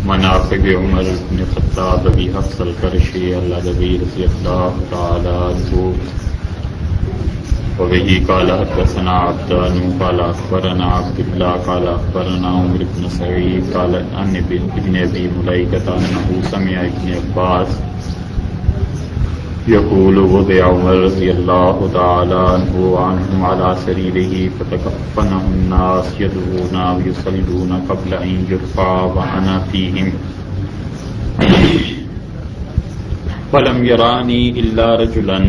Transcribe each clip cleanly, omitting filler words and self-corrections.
مناقب عمر بن خطاب ابی حفص القرشی العدوی رضی اللہ تعالی عنہ وبه قال حدثنا عبدان قال اخبرنا عبد الله قال اخبرنا عمر بن سعيد قال عن ابن ابي مليكة انه سمع ابن عباس يقول وضع عمر رضي الله تعالى عنه وعنهم على سريره فتكفنه الناس يدعون ويصلون قبل ان يرفع وانا فيهم فلم يراني الا رجلا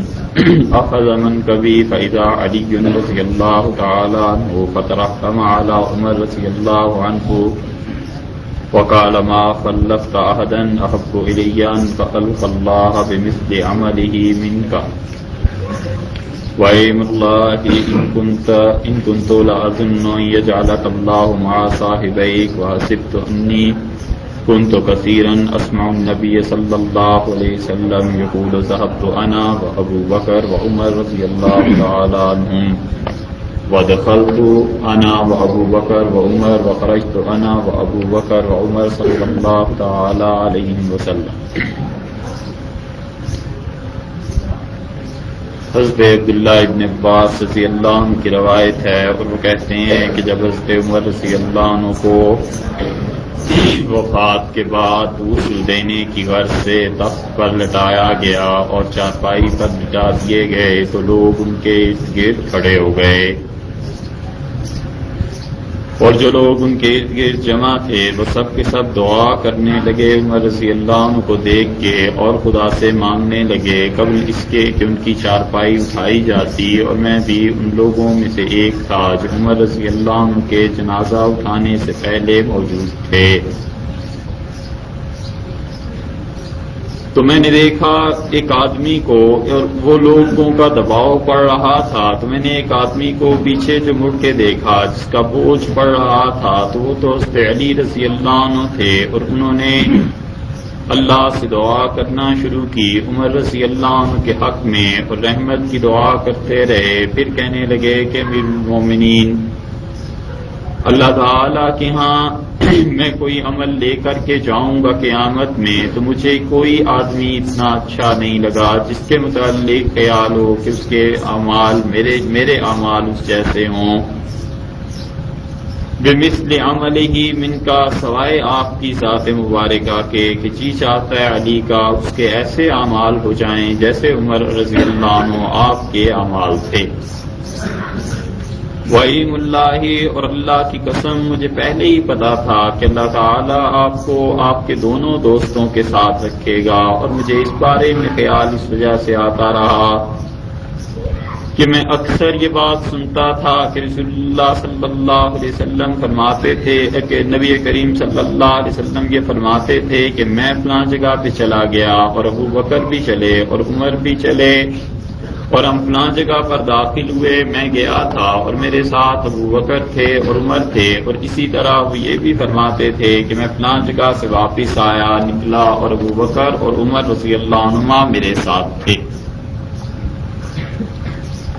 اخذ منكبي فاذا علي رضي الله تعالى عنه فترحم على عمر رضي الله عنه وقال ما خلفت أحدا أحب إلي أن تخلف الله بمثل عمله منك وأيم الله إن كنت لأظن أن يجعلك الله مع صاحبيك وحسبت أني كنت كثيرا أسمع النبي صلى الله عليه وسلم يقول ذهبت أنا وأبو بكر وعمر رضي الله تعالى عنهم ودخلت انا وابو بکر وعمر وخرجت انا وابو بکر وعمر صلی اللہ تعالی علیہ وسلم۔ حضرت عبداللہ ابن عباس رضی اللہ عنہ کی روایت ہے اور وہ کہتے ہیں کہ جب حضرت عمر رضی اللہ عنہ کو وفات کے بعد غسل دینے کی غرض سے تخت پر لٹایا گیا اور چارپائی پر لٹا دیے گئے تو لوگ ان کے ارد گرد کھڑے ہو گئے اور جو لوگ ان کے ارد گرد جمع تھے وہ سب کے سب دعا کرنے لگے عمر رضی اللہ عنہ کو دیکھ کے اور خدا سے مانگنے لگے قبل اس کے کہ ان کی چارپائی اٹھائی جاتی، اور میں بھی ان لوگوں میں سے ایک تھا جو عمر رضی اللہ عنہ کے جنازہ اٹھانے سے پہلے موجود تھے۔ تو میں نے دیکھا ایک آدمی کو، اور وہ لوگوں کا دباؤ پڑ رہا تھا، تو میں نے ایک آدمی کو پیچھے جو مڑ کے دیکھا جس کا بوجھ پڑ رہا تھا، تو وہ تو حضرت علی رضی اللہ عنہ تھے، اور انہوں نے اللہ سے دعا کرنا شروع کی عمر رضی اللہ عنہ کے حق میں اور رحمت کی دعا کرتے رہے۔ پھر کہنے لگے کہ امیر المومنین، اللہ تعالیٰ کے ہاں میں کوئی عمل لے کر کے جاؤں گا قیامت میں، تو مجھے کوئی آدمی اتنا اچھا نہیں لگا جس کے متعلق خیال ہو کہ اس کے اعمال میرے اعمال اس جیسے ہوں۔ بمثل عملہ من کا، سوائے آپ کی ذات مبارکہ کے کہ جی چاہتا ہے علی کا اس کے ایسے اعمال ہو جائیں جیسے عمر رضی اللہ عنہ آپ کے اعمال تھے۔ وَإِيمُ اللَّهِ، اور اللہ کی قسم مجھے پہلے ہی پتا تھا کہ اللہ تعالیٰ آپ کو آپ کے دونوں دوستوں کے ساتھ رکھے گا، اور مجھے اس بارے میں خیال اس وجہ سے آتا رہا کہ میں اکثر یہ بات سنتا تھا کہ رسول اللہ صلی اللہ علیہ وسلم فرماتے تھے کہ نبی کریم صلی اللہ علیہ وسلم یہ فرماتے تھے کہ میں فلاں جگہ پہ چلا گیا اور ابو بکر بھی چلے اور عمر بھی چلے اور ہم فلاں جگہ پر داخل ہوئے، میں گیا تھا اور میرے ساتھ ابو بکر تھے اور عمر تھے، اور اسی طرح وہ یہ بھی فرماتے تھے کہ میں فلاں جگہ سے واپس آیا نکلا اور ابو بکر اور عمر رضی اللہ عنہما میرے ساتھ تھے۔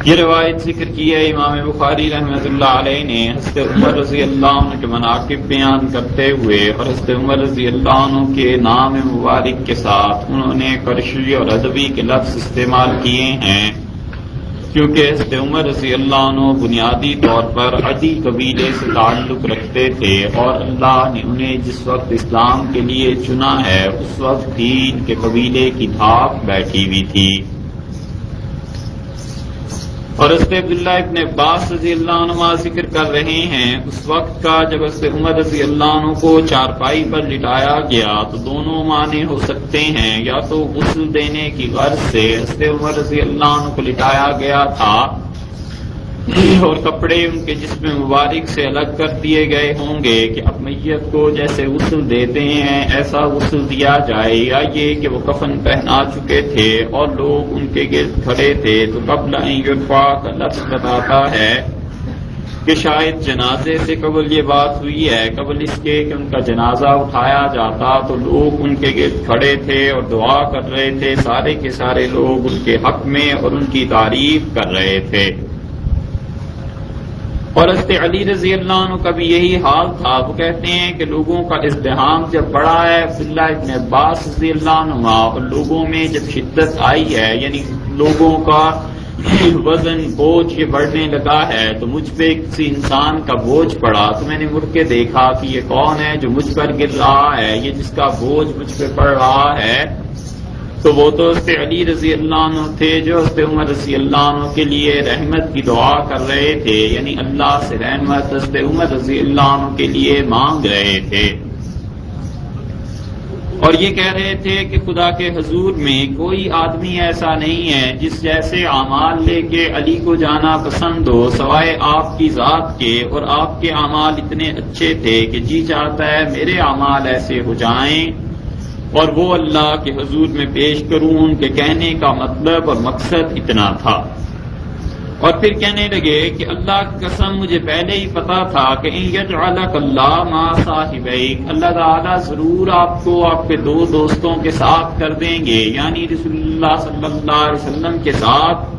یہ روایت ذکر کی ہے امام بخاری رحمۃ اللہ علیہ نے حضرت عمر رضی اللہ عنہ کے مناقب بیان کرتے ہوئے، اور حضرت عمر رضی اللہ عنہ کے نام مبارک کے ساتھ انہوں نے قرشی اور ادبی کے لفظ استعمال کیے ہیں، کیونکہ حضرت عمر رضی اللہ عنہ بنیادی طور پر عدی قبیلے سے تعلق رکھتے تھے، اور اللہ نے انہیں جس وقت اسلام کے لیے چنا ہے اس وقت دین کے قبیلے کی دھاک بیٹھی ہوئی تھی۔ اور حضرت عبداللہ ابن عباس رضی اللہ عنہ ذکر کر رہے ہیں اس وقت کا جب حضرت عمر رضی اللہ عنہ کو چارپائی پر لٹایا گیا، تو دونوں معنی ہو سکتے ہیں، یا تو غسل دینے کی غرض سے حضرت عمر رضی اللہ عنہ کو لٹایا گیا تھا اور کپڑے ان کے جسم مبارک سے الگ کر دیے گئے ہوں گے کہ اب میت کو جیسے غسل دیتے ہیں ایسا غسل دیا جائے، یا یہ کہ وہ کفن پہنا چکے تھے اور لوگ ان کے گرد کھڑے تھے۔ تو قبل ان یرفع کا لفظ بتاتا ہے کہ شاید جنازے سے قبل یہ بات ہوئی ہے، قبل اس کے کہ ان کا جنازہ اٹھایا جاتا تو لوگ ان کے گرد کھڑے تھے اور دعا کر رہے تھے، سارے کے سارے لوگ ان کے حق میں اور ان کی تعریف کر رہے تھے۔ اور حضرت علی رضی اللہ عنہ کا بھی یہی حال تھا. وہ کہتے ہیں کہ لوگوں کا ازدحام جب بڑا ہے، عبداللہ ابن عباس رضی اللہ عنہ، اور لوگوں میں جب شدت آئی ہے، یعنی لوگوں کا وزن بوجھ یہ بڑھنے لگا ہے، تو مجھ پہ کسی انسان کا بوجھ پڑا تو میں نے مڑ کے دیکھا کہ یہ کون ہے جو مجھ پر گر رہا ہے، یہ جس کا بوجھ مجھ پہ پڑ رہا ہے. تو وہ تو حضرت علی رضی اللہ عنہ تھے جو حضرت عمر رضی اللہ عنہ کے لیے رحمت کی دعا کر رہے تھے، یعنی اللہ سے رحمت حضرت عمر رضی اللہ عنہ کے لیے مانگ رہے تھے. اور یہ کہہ رہے تھے کہ خدا کے حضور میں کوئی آدمی ایسا نہیں ہے جس جیسے اعمال لے کے علی کو جانا پسند ہو سوائے آپ کی ذات کے، اور آپ کے اعمال اتنے اچھے تھے کہ جی چاہتا ہے میرے اعمال ایسے ہو جائیں اور وہ اللہ کے حضور میں پیش کروں. ان کے کہنے کا مطلب اور مقصد اتنا تھا. اور پھر کہنے لگے کہ اللہ کی قسم مجھے پہلے ہی پتا تھا کہ ان یجعلک اللہ مع صاحبیک، اللہ تعالیٰ ضرور آپ کو آپ کے دو دوستوں کے ساتھ کر دیں گے، یعنی رسول اللہ صلی اللہ علیہ وسلم کے ساتھ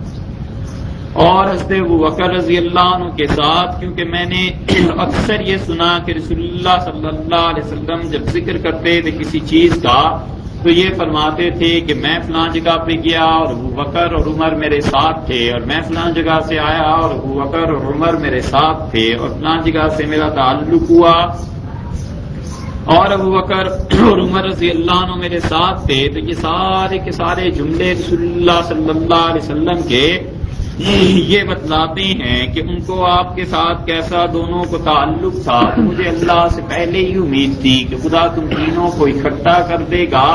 اور حضرت ابوبکر رضی اللہ عنہ کے ساتھ. کیونکہ میں نے اکثر یہ سنا کہ رسول اللہ صلی اللہ علیہ وسلم جب ذکر کرتے تھے کسی چیز کا تو یہ فرماتے تھے کہ میں فلاں جگہ پہ گیا اور ابوبکر اور عمر میرے ساتھ تھے، اور میں فلاں جگہ سے آیا اور ابوبکر اور عمر میرے ساتھ تھے، اور فلاں جگہ سے میرا تعلق ہوا اور ابوبکر اور عمر رضی اللہ عنہ میرے ساتھ تھے. تو یہ سارے کے سارے جملے رسول اللہ صلی اللہ علیہ وسلم کے یہ بتلاتے ہیں کہ ان کو آپ کے ساتھ کیسا دونوں کو تعلق تھا. تو مجھے اللہ سے پہلے ہی امید تھی کہ خدا تم تینوں کو اکٹھا کر دے گا،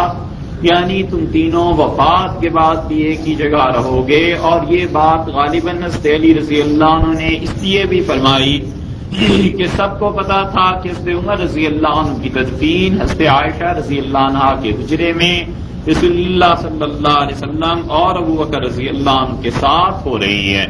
یعنی تم تینوں وفات کے بعد بھی ایک ہی جگہ رہو گے. اور یہ بات غالباً حضرت علی رضی اللہ عنہ نے اس لیے بھی فرمائی کہ سب کو پتا تھا کہ حضرت عمر رضی اللہ عنہ کی تدفین حضرت عائشہ رضی اللہ عنہ کے حجرے میں رسول اللہ صلی اللہ علیہ وسلم اور ابوبکر رضی اللہ عنہ کے ساتھ ہو رہی ہے.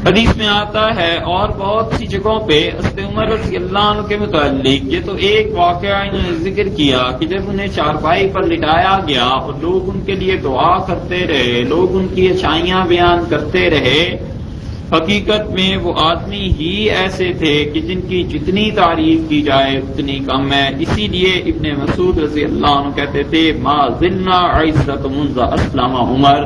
حدیث میں آتا ہے اور بہت سی جگہوں پہ حضرت عمر رضی اللہ عنہ کے متعلق یہ تو ایک واقعہ انہوں نے ذکر کیا کہ جب انہیں چارپائی پر لٹایا گیا اور لوگ ان کے لیے دعا کرتے رہے، لوگ ان کی اچھائیاں بیان کرتے رہے، حقیقت میں وہ آدمی ہی ایسے تھے کہ جن کی جتنی تعریف کی جائے اتنی کم ہے. اسی لیے ابن مسعود رضی اللہ عنہ کہتے تھے ما زلنا عزت منذ اسلم عمر،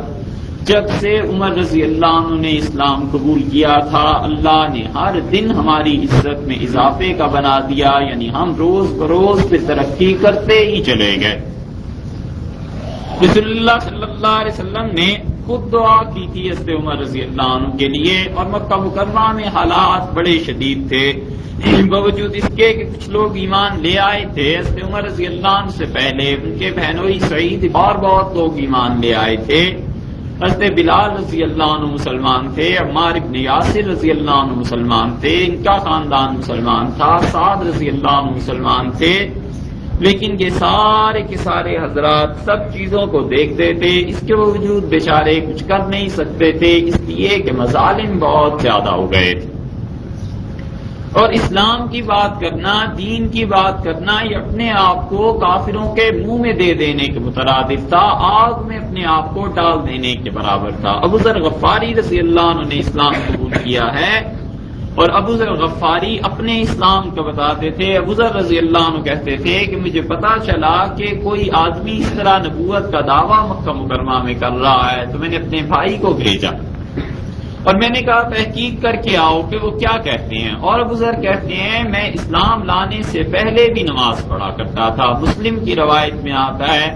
جب سے عمر رضی اللہ عنہ نے اسلام قبول کیا تھا اللہ نے ہر دن ہماری عزت میں اضافے کا بنا دیا، یعنی ہم روز بروز پہ ترقی کرتے ہی چلے گئے. رسول اللہ صلی اللہ علیہ وسلم نے خود دعا کی تھی حضرت عمر رضی اللہ عنہ کے لیے، اور مکہ مکرمہ میں حالات بڑے شدید تھے، باوجود اس کے کہ کچھ لوگ ایمان لے آئے تھے حضرت عمر رضی اللہ عنہ سے پہلے، ان کے بہنوئی سعید اور بہت لوگ ایمان لے آئے تھے. حضرت بلال رضی اللہ عنہ مسلمان تھے، عمار ابن یاسر رضی اللہ عنہ مسلمان تھے، ان کا خاندان مسلمان تھا، سعد رضی اللہ عنہ مسلمان تھے. لیکن یہ سارے کے سارے حضرات سب چیزوں کو دیکھتے تھے، اس کے باوجود بیچارے کچھ کر نہیں سکتے تھے، اس لیے کہ مظالم بہت زیادہ ہو گئے تھے. اور اسلام کی بات کرنا، دین کی بات کرنا، یہ اپنے آپ کو کافروں کے منہ میں دے دینے کے مترادف تھا، آگ میں اپنے آپ کو ڈال دینے کے برابر تھا. ابو ذر غفاری رضی اللہ عنہ نے اسلام قبول کیا ہے، اور ابو ذر غفاری اپنے اسلام کو بتاتے تھے. ابو ذر رضی اللہ عنہ کہتے تھے کہ مجھے پتا چلا کہ کوئی آدمی اس طرح نبوت کا دعویٰ مکہ مکرمہ میں کر رہا ہے، تو میں نے اپنے بھائی کو بھیجا اور میں نے کہا تحقیق کر کے آؤ کہ وہ کیا کہتے ہیں. اور ابو ذر کہتے ہیں میں اسلام لانے سے پہلے بھی نماز پڑھا کرتا تھا. مسلم کی روایت میں آتا ہے،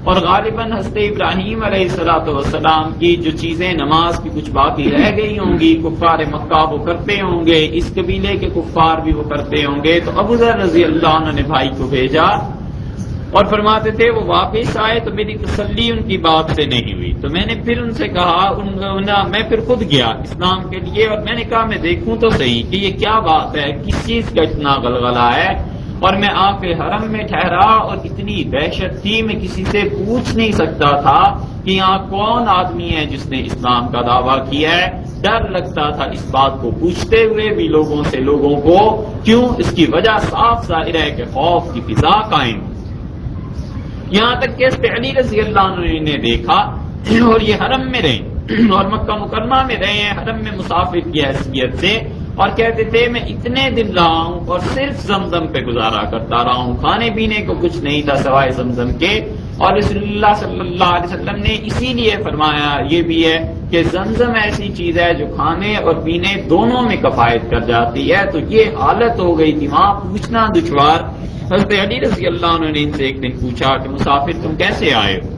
اور غالباً حضرت ابراہیم علیہ السلام کی جو چیزیں نماز کی کچھ باقی رہ گئی ہوں گی، کفار مکہ وہ کرتے ہوں گے، اس قبیلے کے کفار بھی وہ کرتے ہوں گے. تو ابو ذر رضی اللہ عنہ نے بھائی کو بھیجا اور فرماتے تھے وہ واپس آئے تو میری تسلی ان کی بات سے نہیں ہوئی. تو میں نے پھر ان سے کہا میں پھر خود گیا اسلام کے لیے، اور میں نے کہا میں دیکھوں تو صحیح کہ یہ کیا بات ہے، کس چیز کا اتنا غلغلہ ہے. اور میں آ کے حرم میں ٹھہرا اور اتنی دہشت تھی، میں کسی سے پوچھ نہیں سکتا تھا کہ یہاں کون آدمی ہے جس نے اسلام کا دعویٰ کیا ہے. ڈر لگتا تھا اس بات کو پوچھتے ہوئے بھی لوگوں سے، لوگوں کو کیوں، اس کی وجہ صاف ظاہر ہے کہ خوف کی فضا قائم. یہاں تک کہ حضرت علی رضی اللہ عنہ نے دیکھا اور یہ حرم میں رہے اور مکہ مکرمہ میں رہے ہیں حرم میں مسافر کی حیثیت سے، اور کہتے تھے میں اتنے دن رہا ہوں اور صرف زمزم پہ گزارا کرتا رہا ہوں، کھانے پینے کو کچھ نہیں تھا سوائے زمزم کے۔ اور رسول اللہ صلی اللہ علیہ وسلم نے اسی لیے فرمایا یہ بھی ہے کہ زمزم ایسی چیز ہے جو کھانے اور پینے دونوں میں کفایت کر جاتی ہے۔ تو یہ حالت ہو گئی تھی وہاں، پوچھنا دشوار۔ حضرت علی رضی اللہ عنہ نے ان سے ایک دن پوچھا کہ مسافر تم کیسے آئے ہو؟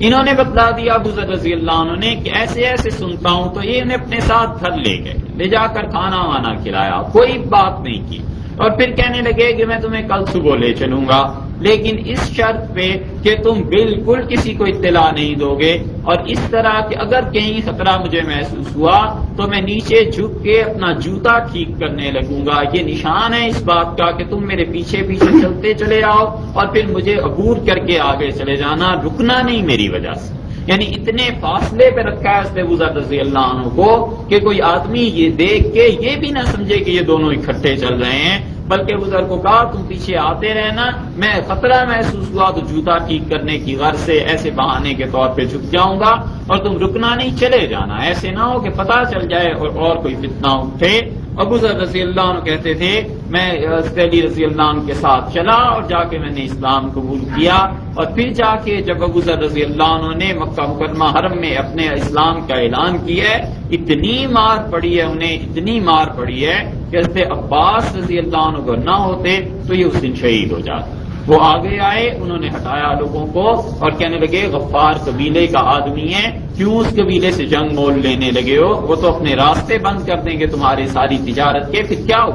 انہوں نے بتلا دیا ابو ذر رضی اللہ عنہ نے کہ ایسے ایسے سنتا ہوں، تو یہ انہیں اپنے ساتھ گھر لے گئے، لے جا کر کھانا وانا کھلایا، کوئی بات نہیں کی، اور پھر کہنے لگے کہ میں تمہیں کل صبح لے چلوں گا، لیکن اس شرط پہ کہ تم بالکل کسی کو اطلاع نہیں دو گے، اور اس طرح کہ اگر کہیں خطرہ مجھے محسوس ہوا تو میں نیچے جھک کے اپنا جوتا ٹھیک کرنے لگوں گا۔ یہ نشان ہے اس بات کا کہ تم میرے پیچھے پیچھے چلتے چلے آؤ اور پھر مجھے عبور کر کے آگے چلے جانا، رکنا نہیں میری وجہ سے۔ یعنی اتنے فاصلے پہ رکھا ہے ابو ذر رضی اللہ عنہ کو کہ کوئی آدمی یہ دیکھ کے یہ بھی نہ سمجھے کہ یہ دونوں اکٹھے چل رہے ہیں، بلکہ ابو ذر کو کہا تم پیچھے آتے رہنا، میں خطرہ محسوس ہوا تو جوتا ٹھیک کرنے کی غرض سے ایسے بہانے کے طور پہ جھک جاؤں گا، اور تم رکنا نہیں، چلے جانا، ایسے نہ ہو کہ پتہ چل جائے اور کوئی فتنہ اٹھے۔ ابو ذر رضی اللہ عنہ کہتے تھے میں علی رضی اللہ عنہ کے ساتھ چلا اور جا کے میں نے اسلام قبول کیا، اور پھر جا کے جب ابو ذر رضی اللہ عنہ نے مکہ مکرمہ حرم میں اپنے اسلام کا اعلان کیا ہے، اتنی مار پڑی ہے انہیں، اتنی مار پڑی ہے کہ حضرت عباس رضی اللہ عنہ کو نہ ہوتے تو یہ اس دن شہید ہو جاتے۔ وہ آگے آئے، انہوں نے ہٹایا لوگوں کو اور کہنے لگے غفار قبیلے کا آدمی ہے، کیوں اس قبیلے سے جنگ مول لینے لگے ہو؟ وہ تو اپنے راستے بند کر دیں گے تمہاری ساری تجارت کے، پھر کیا ہو؟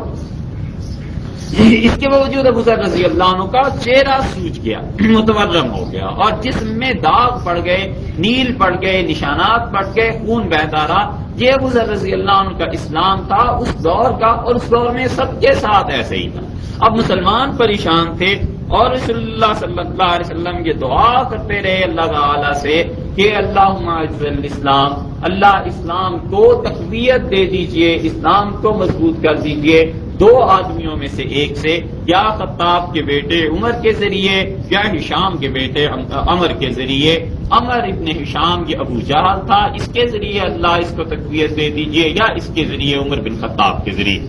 اس کے باوجود ابو ذر رضی اللہ عنہ کا چہرہ سوج گیا، متورم ہو گیا، اور جسم میں داغ پڑ گئے، نیل پڑ گئے، نشانات پڑ گئے، خون بہتا رہا۔ یہ ابو ذر رضی اللہ عنہ کا اسلام تھا اس دور کا، اور اس دور میں سب کے ساتھ ایسے ہی تھا۔ اب مسلمان پریشان تھے، اور رسول اللہ صلی اللہ علیہ وسلم یہ دعا کرتے رہے اللہ تعالی سے کہ اللہم اعز الاسلام، اللہ اسلام کو تقویت دے دیجئے، اسلام کو مضبوط کر دیجئے۔ دو آدمیوں میں سے ایک سے، یا خطاب کے بیٹے عمر کے ذریعے یا ہشام کے بیٹے عمر کے ذریعے۔ عمر ابن ہشام یہ ابو جہل تھا، اس کے ذریعے اللہ اس کو تقویت دے دیجئے، یا اس کے ذریعے عمر بن خطاب کے ذریعے۔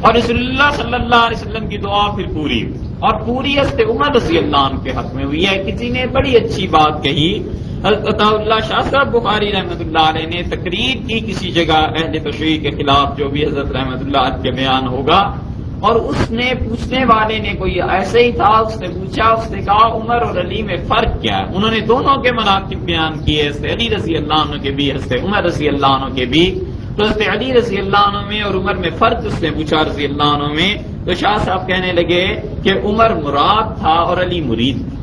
اور رسول اللہ صلی اللہ علیہ وسلم کی دعا پھر پوری ہوئی، اور پوری حضرت عمر رضی اللہ عنہ کے حق میں ہوئی ہے۔ کسی نے بڑی اچھی بات کہی، حضرت عطا اللہ شاہ صاحب بخاری رحمۃ اللہ علیہ نے تقریر کی کسی جگہ اہل تشیع کے خلاف، جو بھی حضرت رحمۃ اللہ علیہ کے بیان ہوگا، اور اس نے پوچھنے والے نے کوئی ایسے ہی تھا، اس نے پوچھا، اس نے کہا عمر اور علی میں فرق کیا ہے؟ انہوں نے دونوں کے مناقب بیان کیے، حضرت علی رضی اللہ عنہ کے بھی، حضرت عمر رضی اللہ عنہ کے بھی۔ تو حضرت علی رضی اللہ عنہ میں اور عمر میں فرق اس نے پوچھا رضی اللہ عنہ میں، تو شاہ صاحب کہنے لگے کہ عمر مراد تھا اور علی مرید تھا۔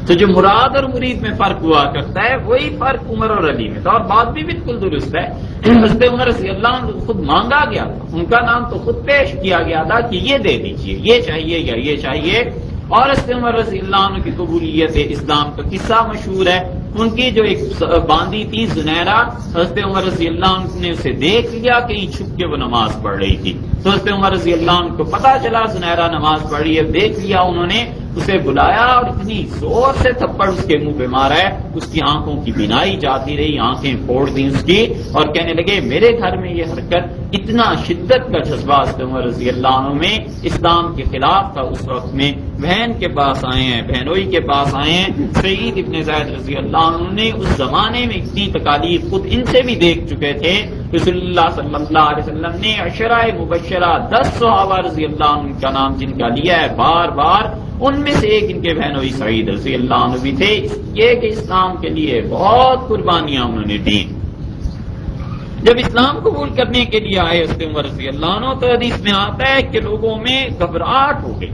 تو جو مراد اور مرید میں فرق ہوا کرتا ہے وہی فرق عمر اور علی میں تھا، اور بات بھی بالکل درست ہے۔ حضرت عمر رضی اللہ عنہ خود مانگا گیا تھا، ان کا نام تو خود پیش کیا گیا تھا کہ یہ دے دیجئے، یہ چاہیے یا یہ چاہیے۔ اور حضرت عمر رضی اللہ عنہ کی قبولیت اسلام کا قصہ مشہور ہے۔ ان کی جو ایک باندی تھی زنیرہ، حضرت عمر رضی اللہ عنہ نے اسے دیکھ لیا کہیں چھپ کے وہ نماز پڑھ رہی تھی، تو حضرت عمر رضی اللہ عنہ کو پتا چلا زنیرہ نماز پڑھ رہی ہے، دیکھ لیا انہوں نے، اسے بلایا اور اتنی زور سے تھپڑ اس کے منہ پہ مارا ہے، اس کی آنکھوں کی بینائی جاتی رہی، آنکھیں پھوڑ دی اس کی، اور کہنے لگے میرے گھر میں یہ حرکت، اتنا شدت کا جذبہ حضرت عمر رضی اللہ عنہ میں اسلام کے خلاف تھا۔ اس وقت میں بہن کے پاس آئے ہیں، بہنوئی کے پاس آئے ہیں، سعید ابن زید رضی اللہ عنہ نے اس زمانے میں اتنی تکالیف خود ان سے بھی دیکھ چکے تھے۔ رسول اللہ صلی اللہ علیہ وسلم نے عشرہ مبشرہ 10 صحابہ رضی اللہ عنہ کا نام جن کا لیا ہے بار بار، ان میں سے ایک ان کے بہنوئی سعید رضی اللہ عنہ بھی تھے، یہ کہ اسلام کے لیے بہت قربانیاں انہوں نے دی۔ جب اسلام قبول کرنے کے لیے آئے حضرت عمر رضی اللہ عنہ، تو حدیث میں آتا ہے کہ لوگوں میں گھبراہٹ ہو گئی،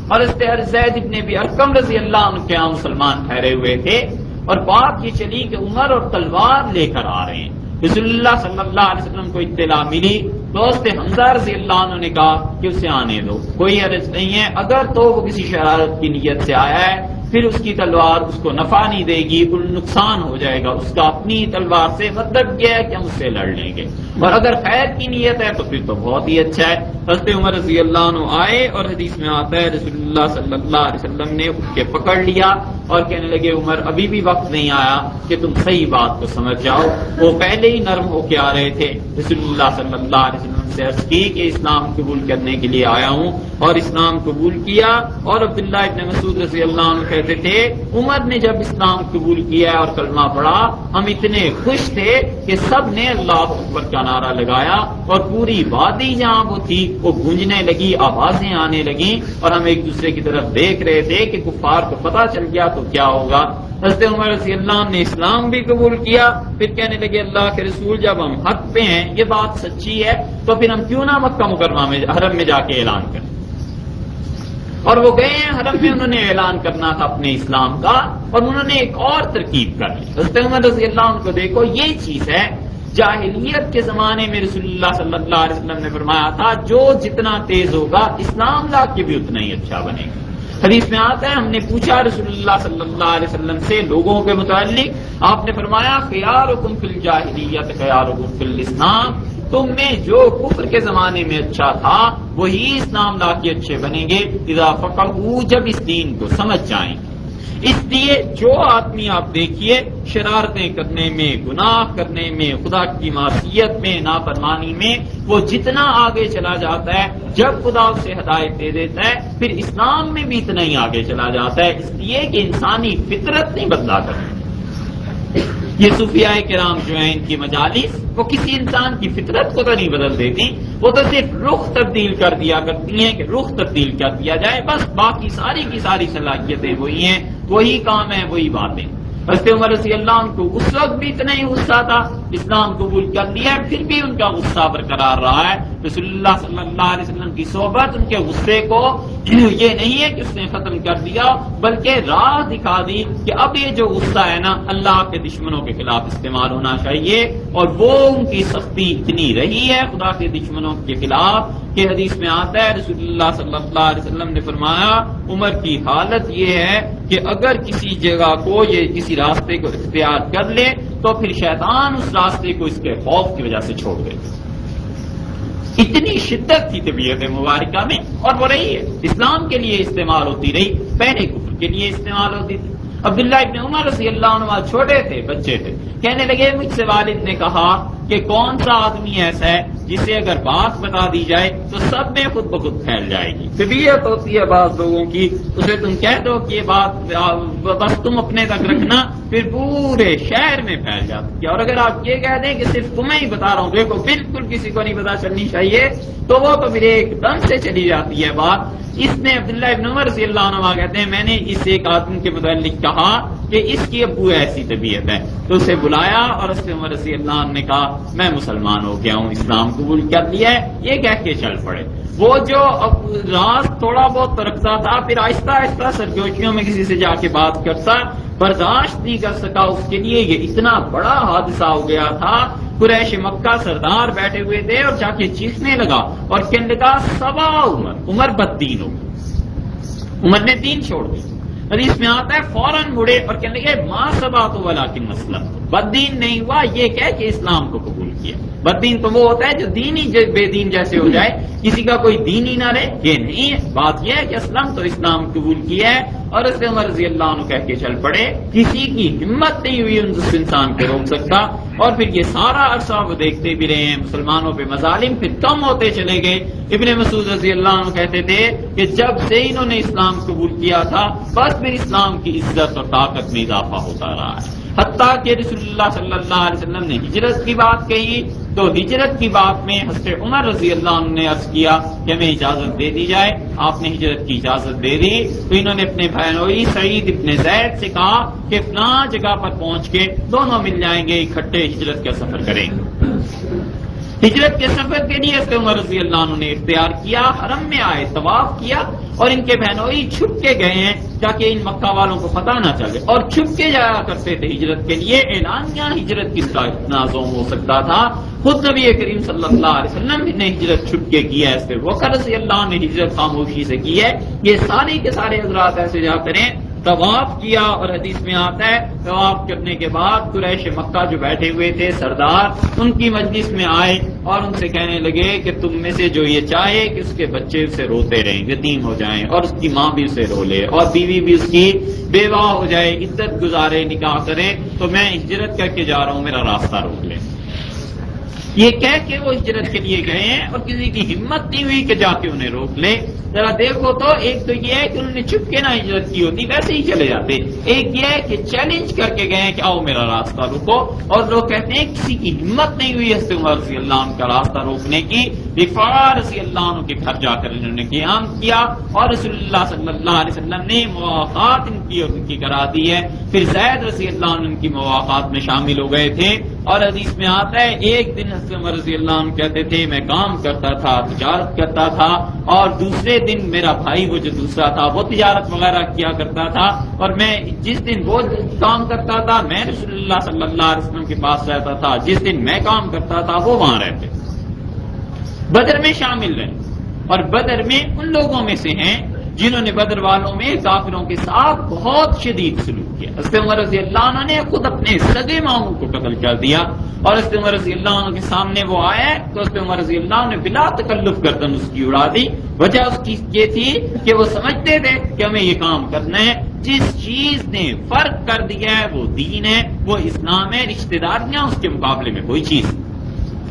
اور حضرت زید ابن ابی ارقم رضی اللہ عنہ کے یہاں مسلمان ٹھہرے ہوئے تھے، اور بات یہ چلی کہ عمر اور تلوار لے کر آ رہے ہیں۔ رسول اللہ صلی اللہ علیہ وسلم کو اطلاع ملی تو حضرت حمزہ رضی اللہ عنہ نے کہا کہ اسے آنے دو، کوئی حرج نہیں ہے، اگر تو وہ کسی شرارت کی نیت سے آیا ہے پھر اس کی تلوار اس کو نفع نہیں دے گی، نقصان ہو جائے گا، اس کا اپنی تلوار سے مطلب یہ ہے کہ ہم اس سے لڑ لیں گے، اور اگر خیر کی نیت ہے تو پھر تو بہت ہی اچھا ہے۔ حضرت عمر رضی اللہ عنہ آئے اور حدیث میں آتا ہے رسول اللہ صلی اللہ علیہ وسلم نے اٹھ کے پکڑ لیا اور کہنے لگے عمر ابھی بھی وقت نہیں آیا کہ تم صحیح بات کو سمجھ جاؤ۔ وہ پہلے ہی نرم ہو کے آ رہے تھے، رسول اللہ صلی اللہ علیہ وسلم سے عرض کی کہ اسلام قبول کرنے کے لیے آیا ہوں، اور اسلام قبول کیا۔ اور عبداللہ ابن مسعود رضی اللہ عنہ کہتے تھے عمر نے جب اسلام قبول کیا اور کلمہ پڑھا ہم اتنے خوش تھے کہ سب نے اللہ اکبر کا نعرہ لگایا، اور پوری وادی جہاں وہ تھی وہ گونجنے لگی، آوازیں آنے لگیں، اور ہم ایک دوسرے کی طرف دیکھ رہے تھے کہ کفار کو پتہ چل گیا تو کیا ہوگا۔ حضرت عمر رضی اللہ عنہ نے اسلام بھی قبول کیا، پھر کہنے لگے اللہ کے رسول جب ہم حق پہ ہیں، یہ بات سچی ہے، تو پھر ہم کیوں نہ مکہ مکرمہ میں حرم میں جا کے اعلان کریں۔ اور وہ گئے ہیں حرم میں، انہوں نے اعلان کرنا تھا اپنے اسلام کا، اور انہوں نے ایک اور ترکیب کر لی۔ حضرت عمر رضی اللہ عنہ کو دیکھو، یہ چیز ہے جاہلیت کے زمانے میں رسول اللہ صلی اللہ علیہ وسلم نے فرمایا تھا جو جتنا تیز ہوگا اسلام لا کے بھی اتنا ہی اچھا بنے گا۔ حدیث میں آتا ہے ہم نے پوچھا رسول اللہ صلی اللہ علیہ وسلم سے لوگوں کے متعلق، آپ نے فرمایا خیارکم فی الجاہلیت خیارکم فی الاسلام، تم میں جو کفر کے زمانے میں اچھا تھا وہی اسلام لا کے اچھے بنیں گے اذا فقہوا، جب اس دین کو سمجھ جائیں گے۔ اس لیے جو آدمی آپ دیکھیے شرارتیں کرنے میں، گناہ کرنے میں، خدا کی معصیت میں، نافرمانی میں، وہ جتنا آگے چلا جاتا ہے جب خدا اسے ہدایت دے دیتا ہے پھر اسلام میں بھی اتنا ہی آگے چلا جاتا ہے، اس لیے کہ انسانی فطرت نہیں بدلا کرتی۔ یہ صوفیاء کرام جو ہیں ان کی مجالس وہ کسی انسان کی فطرت کو تو نہیں بدل دیتی، وہ تو صرف رخ تبدیل کر دیا کرتی ہیں کہ رخ تبدیل کر دیا جائے، بس باقی ساری کی ساری صلاحیتیں وہی ہیں، وہی کام ہے، وہی باتیں۔ حضرت عمر رضی اللہ عنہ کو اس وقت بھی اتنا ہی غصہ تھا، اسلام قبول کر لیا پھر بھی ان کا غصہ برقرار رہا ہے۔ رسول اللہ صلی اللہ علیہ وسلم کی صحبت ان کے غصے کو یہ نہیں ہے کہ اس نے ختم کر دیا، بلکہ راہ دکھا دی کہ اب یہ جو غصہ ہے نا اللہ کے دشمنوں کے خلاف استعمال ہونا چاہیے، اور وہ ان کی سختی اتنی رہی ہے خدا کے دشمنوں کے خلاف کہ حدیث میں آتا ہے رسول اللہ صلی اللہ علیہ وسلم نے فرمایا عمر کی حالت یہ ہے کہ اگر کسی جگہ کو یہ کسی راستے کو اختیار کر لے تو پھر شیطان اس راستے کو اس کے خوف کی وجہ سے چھوڑ دے۔ اتنی شدت تھی طبیعت مبارکہ میں، اور وہ رہی ہے، اسلام کے لیے استعمال ہوتی رہی، پہلے کفر کے لیے استعمال ہوتی تھی۔ عبداللہ ابن عمر رضی اللہ عنہ چھوٹے تھے، بچے تھے، کہنے لگے مجھ سے والد نے کہا کہ کون سا آدمی ایسا ہے جسے اگر بات بتا دی جائے تو سب میں خود بخود پھیل جائے گی، طبیعت ہوتی ہے بعض لوگوں کی، اسے تم کہہ دو کہ یہ بات بس تم اپنے تک رکھنا پھر پورے شہر میں پھیل جاتی ہے، اور اگر آپ یہ کہہ دیں کہ صرف تمہیں ہی بتا رہا ہوں دیکھو بالکل کسی کو نہیں پتا چلنی چاہیے تو وہ تو پھر ایک دم سے چلی جاتی ہے بات۔ اس نے عبداللہ ابن عمر رضی اللہ عنہ کہتے ہیں میں نے اس ایک آدمی کے متعلق کہا کہ اس کی ابو ایسی طبیعت ہے، تو اسے بلایا اور اس نے عمر رضی اللہ عنہ نے کہا میں مسلمان ہو گیا ہوں، اسلام قبول کر لیا ہے، یہ کہہ کے چل پڑے۔ وہ جو راز تھوڑا بہت رکھتا تھا پھر آہستہ آہستہ سرگوشیوں میں کسی سے جا کے بات کرتا، برداشت نہیں کر سکا، اس کے لیے یہ اتنا بڑا حادثہ ہو گیا تھا۔ قریش مکہ سردار بیٹھے ہوئے تھے اور جا کے چیخنے لگا اور کہنے لگا سبا عمر بددین ہو، عمر نے دین چھوڑ دی۔ حدیث میں آتا ہے فوراً مڑے اور کہنے لگے ماں سبا تو ولیکن مسلم، بددین نہیں ہوا یہ کہہ کہ اسلام کو قبول کیا۔ بددین تو وہ ہوتا ہے جو دینی بے دین جیسے ہو جائے، کسی کا کوئی دین ہی نہ رہے، یہ نہیں ہے۔ بات یہ ہے کہ اسلام تو اسلام قبول کیا ہے، اور اس عمر رضی اللہ عنہ کہہ کے چل پڑے، کسی کی ہمت نہیں ہوئی اس انسان کو روک سکتا۔ اور پھر یہ سارا عرصہ وہ دیکھتے بھی رہے ہیں، مسلمانوں پہ مظالم پھر کم ہوتے چلے گئے۔ ابن مسعود رضی اللہ عنہ کہتے تھے کہ جب سے انہوں نے اسلام قبول کیا تھا بس پھر اسلام کی عزت اور طاقت میں اضافہ ہوتا رہا ہے، حتیٰ کہ رسول اللہ صلی اللہ علیہ وسلم نے ہجرت کی بات کہی تو ہجرت کی بات میں حضرت عمر رضی اللہ عنہ نے عرض کیا کہ ہمیں اجازت دے دی جائے، آپ نے ہجرت کی اجازت دے دی تو انہوں نے اپنے بہنوئی سعید ابن زید سے کہا کہ فلاں جگہ پر پہنچ کے دونوں مل جائیں گے، اکٹھے ہجرت کا سفر کریں گے۔ ہجرت کے سفر کے لیے حضرت عمر رضی اللہ عنہ نے اختیار کیا، حرم میں آئے، طواف کیا، اور ان کے بہنوئی چھپ کے گئے ہیں تاکہ ان مکہ والوں کو پتہ نہ چلے، اور چھپ کے جایا کرتے تھے ہجرت کے لیے۔ اعلانیہ ہجرت کس کا اتنا عزم ہو سکتا تھا، خود نبی کریم صلی اللہ علیہ وسلم نے ہجرت چھپ کے کی ہے، صرف وقت رضی اللہ عنہ نے ہجرت خاموشی سے کی ہے۔ یہ سارے کے سارے حضرات ایسے جا کریں طواف کیا، اور حدیث میں آتا ہے طواف کرنے کے بعد قریش مکہ جو بیٹھے ہوئے تھے سردار، ان کی مجلس میں آئے اور ان سے کہنے لگے کہ تم میں سے جو یہ چاہے کہ اس کے بچے اسے روتے رہیں، یتیم ہو جائیں، اور اس کی ماں بھی اسے رو لے، اور بیوی بھی اس کی بیوہ ہو جائے، عدت گزارے، نکاح کرے، تو میں ہجرت کر کے جا رہا ہوں، میرا راستہ روک لیں۔ یہ کہہ کے وہ ہجرت کے لیے گئے ہیں اور کسی کی ہمت نہیں ہوئی کہ جا کے انہیں روک لے۔ ذرا دیکھو تو ایک تو یہ ہے کہ انہوں نے چھپ کے نہ ہجرت کی ہوتی، ویسے ہی چلے جاتے، ایک یہ ہے کہ چیلنج کر کے گئے کہ آؤ میرا راستہ روکو، اور لوگ کہتے ہیں کسی کی ہمت نہیں ہوئی حضرت عمر رضی اللہ عنہ کا راستہ روکنے کی، رفاع رضی اللہ عنہ کے گھر جا کر انہوں نے قیام کیا، اور رسول اللہ صلی اللہ علیہ وسلم نے مواقعات ان کی کرا دی ہے۔ پھر زید رضی اللہ عنہ ان کی مواقعات میں شامل ہو گئے تھے، اور حدیث میں آتا ہے ایک دن حضرت عمر رضی اللہ عنہ کہتے تھے میں کام کرتا تھا، تجارت کرتا تھا، اور دوسرے دن میرا بھائی وہ جو دوسرا تھا وہ تجارت وغیرہ کیا کرتا تھا، اور میں جس دن وہ کام کرتا تھا میں رسول اللہ صلی اللہ علیہ وسلم کے پاس رہتا تھا، جس دن میں کام کرتا تھا وہ وہاں رہتے۔ بدر میں شامل رہے، اور بدر میں ان لوگوں میں سے ہیں جنہوں نے بدر والوں میں کافروں کے ساتھ بہت شدید سلوک کیا۔ حضرت عمر رضی اللہ عنہ نے خود اپنے سگے ماموں کو قتل کر دیا، اور حضرت عمر رضی اللہ عنہ کے سامنے وہ آیا تو حضرت عمر رضی اللہ عنہ نے بلا تکلف گردن اس کی اڑا دی۔ وجہ اس کی یہ تھی کہ وہ سمجھتے تھے کہ ہمیں یہ کام کرنا ہے، جس چیز نے فرق کر دیا ہے وہ دین ہے، وہ اسلام ہے، رشتہ داریاں اس کے مقابلے میں کوئی چیز۔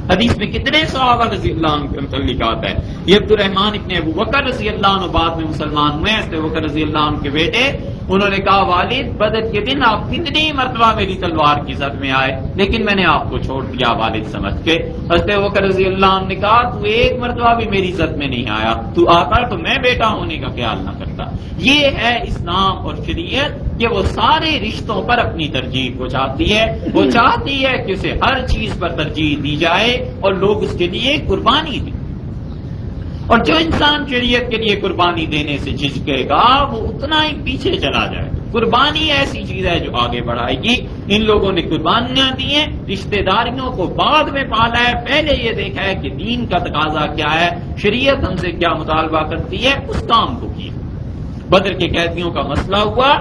حدیث میں کتنے صحابہ رضی اللہ عنہ کے متعلق آتا ہے، یہ عبد الرحمن ابن ابو بکر رضی اللہ عنہ بعد میں مسلمان ہوئے، ابو بکر رضی اللہ عنہ کے بیٹے، انہوں نے کہا والد بدر کے دن آپ کتنی مرتبہ میری تلوار کی زد میں آئے لیکن میں نے آپ کو چھوڑ دیا والد سمجھ کے۔ حضرت ابو بکر رضی اللہ عنہ نے کہا تو ایک مرتبہ بھی میری زد میں نہیں آیا، تو آتا تو میں بیٹا ہونے کا خیال نہ کرتا۔ یہ ہے اسلام اور شریعت کہ وہ سارے رشتوں پر اپنی ترجیح کو چاہتی ہے، وہ چاہتی ہے کہ اسے ہر چیز پر ترجیح دی جائے اور لوگ اس کے لیے قربانی دیں، اور جو انسان شریعت کے لیے قربانی دینے سے جھجکے گا وہ اتنا ہی پیچھے چلا جائے گا۔ قربانی ایسی چیز ہے جو آگے بڑھائے گی۔ ان لوگوں نے قربانیاں دی ہیں، رشتہ داریوں کو بعد میں پالا ہے، پہلے یہ دیکھا ہے کہ دین کا تقاضا کیا ہے، شریعت ہم سے کیا مطالبہ کرتی ہے، اس کام کو کیا۔ بدر کے قیدیوں کا مسئلہ ہوا،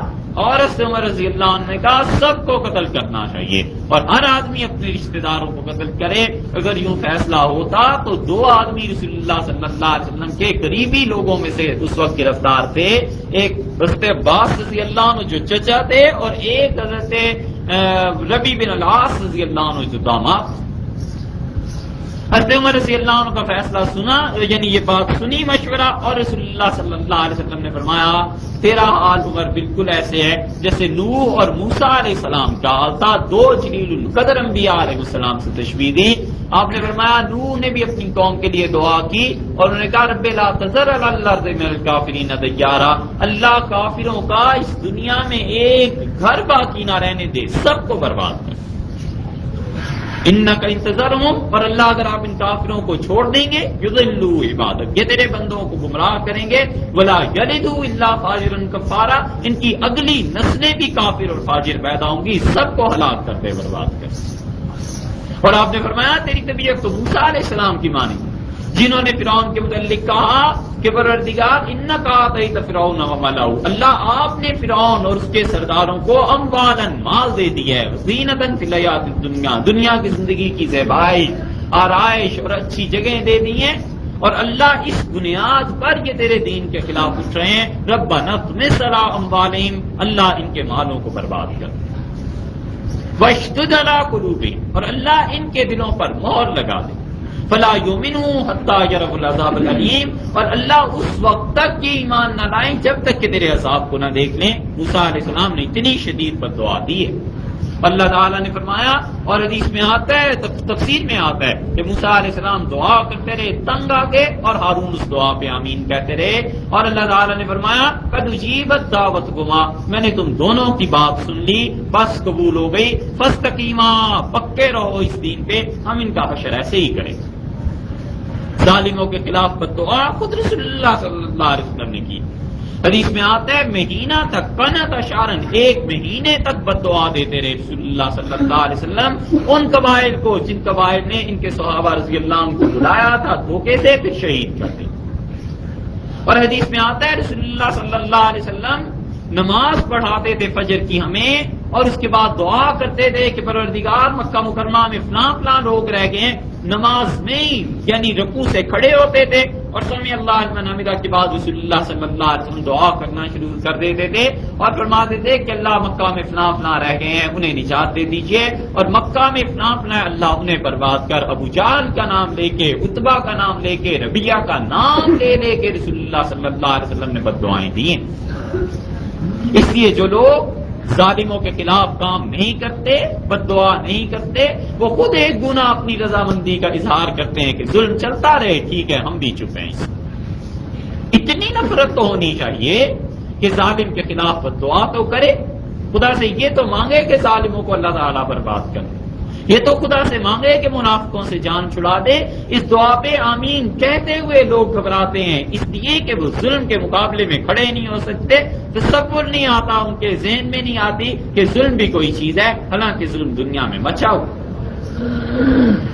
اور حضرت عمر رضی اللہ عنہ نے کہا سب کو قتل کرنا چاہیے اور ہر آدمی اپنے رشتہ داروں کو قتل کرے۔ اگر یوں فیصلہ ہوتا تو دو آدمی رسول اللہ صلی اللہ علیہ وسلم کے قریبی لوگوں میں سے اس وقت گرفتار تھے، ایک حضرت عباس رضی اللہ عنہ جو چچا تھے، اور ایک حضرت ربی بن العاص رضی اللہ عنہ جو داماد۔ حضرت عمر رضی اللہ عنہ کا فیصلہ سنا، یعنی یہ بات سنی مشورہ، اور رسول اللہ صلی اللہ علیہ وسلم نے فرمایا تیرا حال عمر بالکل ایسے ہے جیسے نوح اور موسیٰ علیہ السلام کا حال تھا، دو جلیل القدر انبیاء علیہ السلام سے تشبیہ دی۔ آپ نے فرمایا نوح نے بھی اپنی قوم کے لیے دعا کی اور انہوں نے کہا رب لا تذر علی الارض من الکافرین دیارا، اللہ کافروں کا اس دنیا میں ایک گھر باقی نہ رہنے دے، سب کو برباد کر۔ انک انتظرہم، اور اللہ اگر آپ ان کافروں کو چھوڑ دیں گے یضلوا عبادک، یہ تیرے بندوں کو گمراہ کریں گے، ولا یلدوا الا فاجرا کفارا، ان کی اگلی نسلیں بھی کافر اور فاجر پیدا ہوں گی، سب کو ہلاک کر دے، برباد کر۔ اور آپ نے فرمایا تیری طبیعت تو موسیٰ علیہ السلام کی مانی، جنہوں نے فرعون کے متعلق کہا کہ پروردگار انک آتیت فرعون وملأہ، اللہ آپ نے فرعون اور اس کے سرداروں کو اموالا مال دے دیا ہے، زینتا فی الحیات الدنیا، دنیا کی زندگی کی زیبائی، آرائش اور اچھی جگہیں دے دی ہیں، اور اللہ اس بنیاد پر یہ تیرے دین کے خلاف اٹھ رہے ہیں، ربنا اطمس علی اموالہم، اللہ ان کے مالوں کو برباد کر، واشدد علی قلوبہم، اور اللہ ان کے دلوں پر مہر لگا دے، فلا یؤمنوا حتی یروا العذاب العلیم، اور اللہ اس وقت تک یہ ایمان نہ لائیں جب تک کہ تیرے عذاب کو نہ دیکھ لیں۔ موسیٰ علیہ السلام نے اتنی شدید بددعا دی ہے، اللہ تعالیٰ نے فرمایا، اور حدیث میں آتا ہے، تفسیر میں آتا ہے کہ موسیٰ علیہ السلام دعا کرتے رہے تنگ آ کے، اور ہارون اس دعا پہ آمین کہتے رہے، اور اللہ تعالیٰ نے فرمایا قد اجیبت دعوتکما، میں نے تم دونوں کی بات سن لی، بس قبول ہو گئی، فاستقیما، پکے رہو اس دین پہ، ہم ان کا حشر ایسے ہی کریں۔ ظالموں کے خلاف بددعا خود رسول اللہ صلی اللہ علیہ وسلم نے کی، حدیث میں آتا ہے مہینہ تک قنت اشارن، ایک مہینے تک بددعا دیتے رہے رسول اللہ صلی اللہ علیہ وسلم ان قبائل کو جن قبائل نے ان کے صحابہ رضی اللہ عنہ کو بلایا تھا دھوکے سے، پھر شہید کر دیں۔ اور حدیث میں آتا ہے رسول اللہ صلی اللہ علیہ وسلم نماز پڑھاتے تھے فجر کی ہمیں، اور اس کے بعد دعا کرتے تھے کہ پروردگار مکہ مکرمہ میں فلاں فلاں لوگ رہ گئے ہیں، نماز میں ہی یعنی رکوع سے کھڑے ہوتے تھے اور سمع اللہ لمن حمدہ کے بعد رسول اللہ صلی اللہ علیہ وسلم دعا کرنا شروع کر دیتے تھے اور فرماتے تھے کہ اللہ مکہ میں فلاں فلاں رہ گئے ہیں، انہیں نجات دے دیجئے، اور مکہ میں فلاں فلاں اللہ انہیں برباد کر۔ ابو جہل کا نام لے کے، عتبہ کا نام لے کے، ربیہ کا نام لے کے رسول اللہ صلی اللہ علیہ وسلم نے بد دعائیں دی ہیں۔ اس لیے جو لوگ ظالموں کے خلاف کام نہیں کرتے، بد دعا نہیں کرتے، وہ خود ایک گناہ اپنی رضامندی کا اظہار کرتے ہیں کہ ظلم چلتا رہے، ٹھیک ہے ہم بھی چپ ہیں۔ اتنی نفرت تو ہونی چاہیے کہ ظالم کے خلاف بد دعا تو کرے، خدا سے یہ تو مانگے کہ ظالموں کو اللہ تعالیٰ برباد کر دے، یہ تو خدا سے مانگے کہ منافقوں سے جان چھڑا دے۔ اس دعا پہ آمین کہتے ہوئے لوگ گھبراتے ہیں، اس لیے کہ وہ ظلم کے مقابلے میں کھڑے نہیں ہو سکتے، تصور نہیں آتا، ان کے ذہن میں نہیں آتی کہ ظلم بھی کوئی چیز ہے، حالانکہ ظلم دنیا میں مچا ہو۔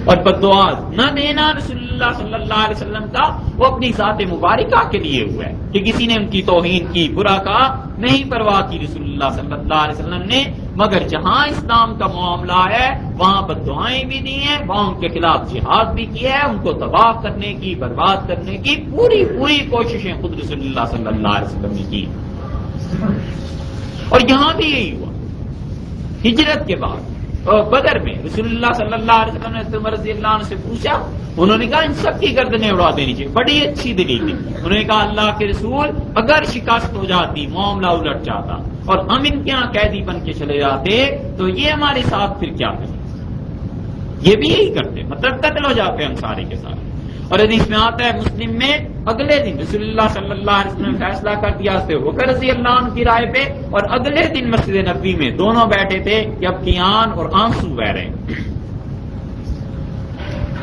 اور بد دعا نہ دینا رسول اللہ صلی اللہ علیہ وسلم کا وہ اپنی ذات مبارکہ کے لیے ہوا ہے کہ کسی نے ان کی توہین کی، برا کہا، نہیں پرواہ کی رسول اللہ صلی اللہ علیہ وسلم نے، مگر جہاں اسلام کا معاملہ ہے وہاں بد دعائیں بھی دی ہیں، وہاں ان کے خلاف جہاد بھی کیا ہے، ان کو تباہ کرنے کی، برباد کرنے کی پوری کوششیں خود رسول اللہ صلی اللہ علیہ وسلم نے کی۔ اور یہاں بھی یہی ہوا، ہجرت کے بعد بدر میں رسول اللہ صلی اللہ علیہ وسلم نے عمر رضی اللہ عنہ سے پوچھا، انہوں نے کہا ان سب کی گردنیں اڑا دینی چاہیے، بڑی اچھی دلیل تھی۔ انہوں نے کہا اللہ کے رسول اگر شکست ہو جاتی، معاملہ الٹ جاتا اور ہم ان کے یہاں قیدی بن کے چلے جاتے تو یہ ہمارے ساتھ پھر کیا کرتے؟ یہ بھی یہی کرتے، مطلب قتل ہو جاتے ہم سارے کے ساتھ۔ اور حدیث میں آتا ہے مسلم میں اگلے دن رسول اللہ صلی اللہ علیہ وسلم نے فیصلہ کر دیا بکر رضی اللہ عنہ کی رائے پہ، اور اگلے دن مسجد نبوی میں دونوں بیٹھے تھے کہ اب کیان اور آنسو بہ رہے ہیں۔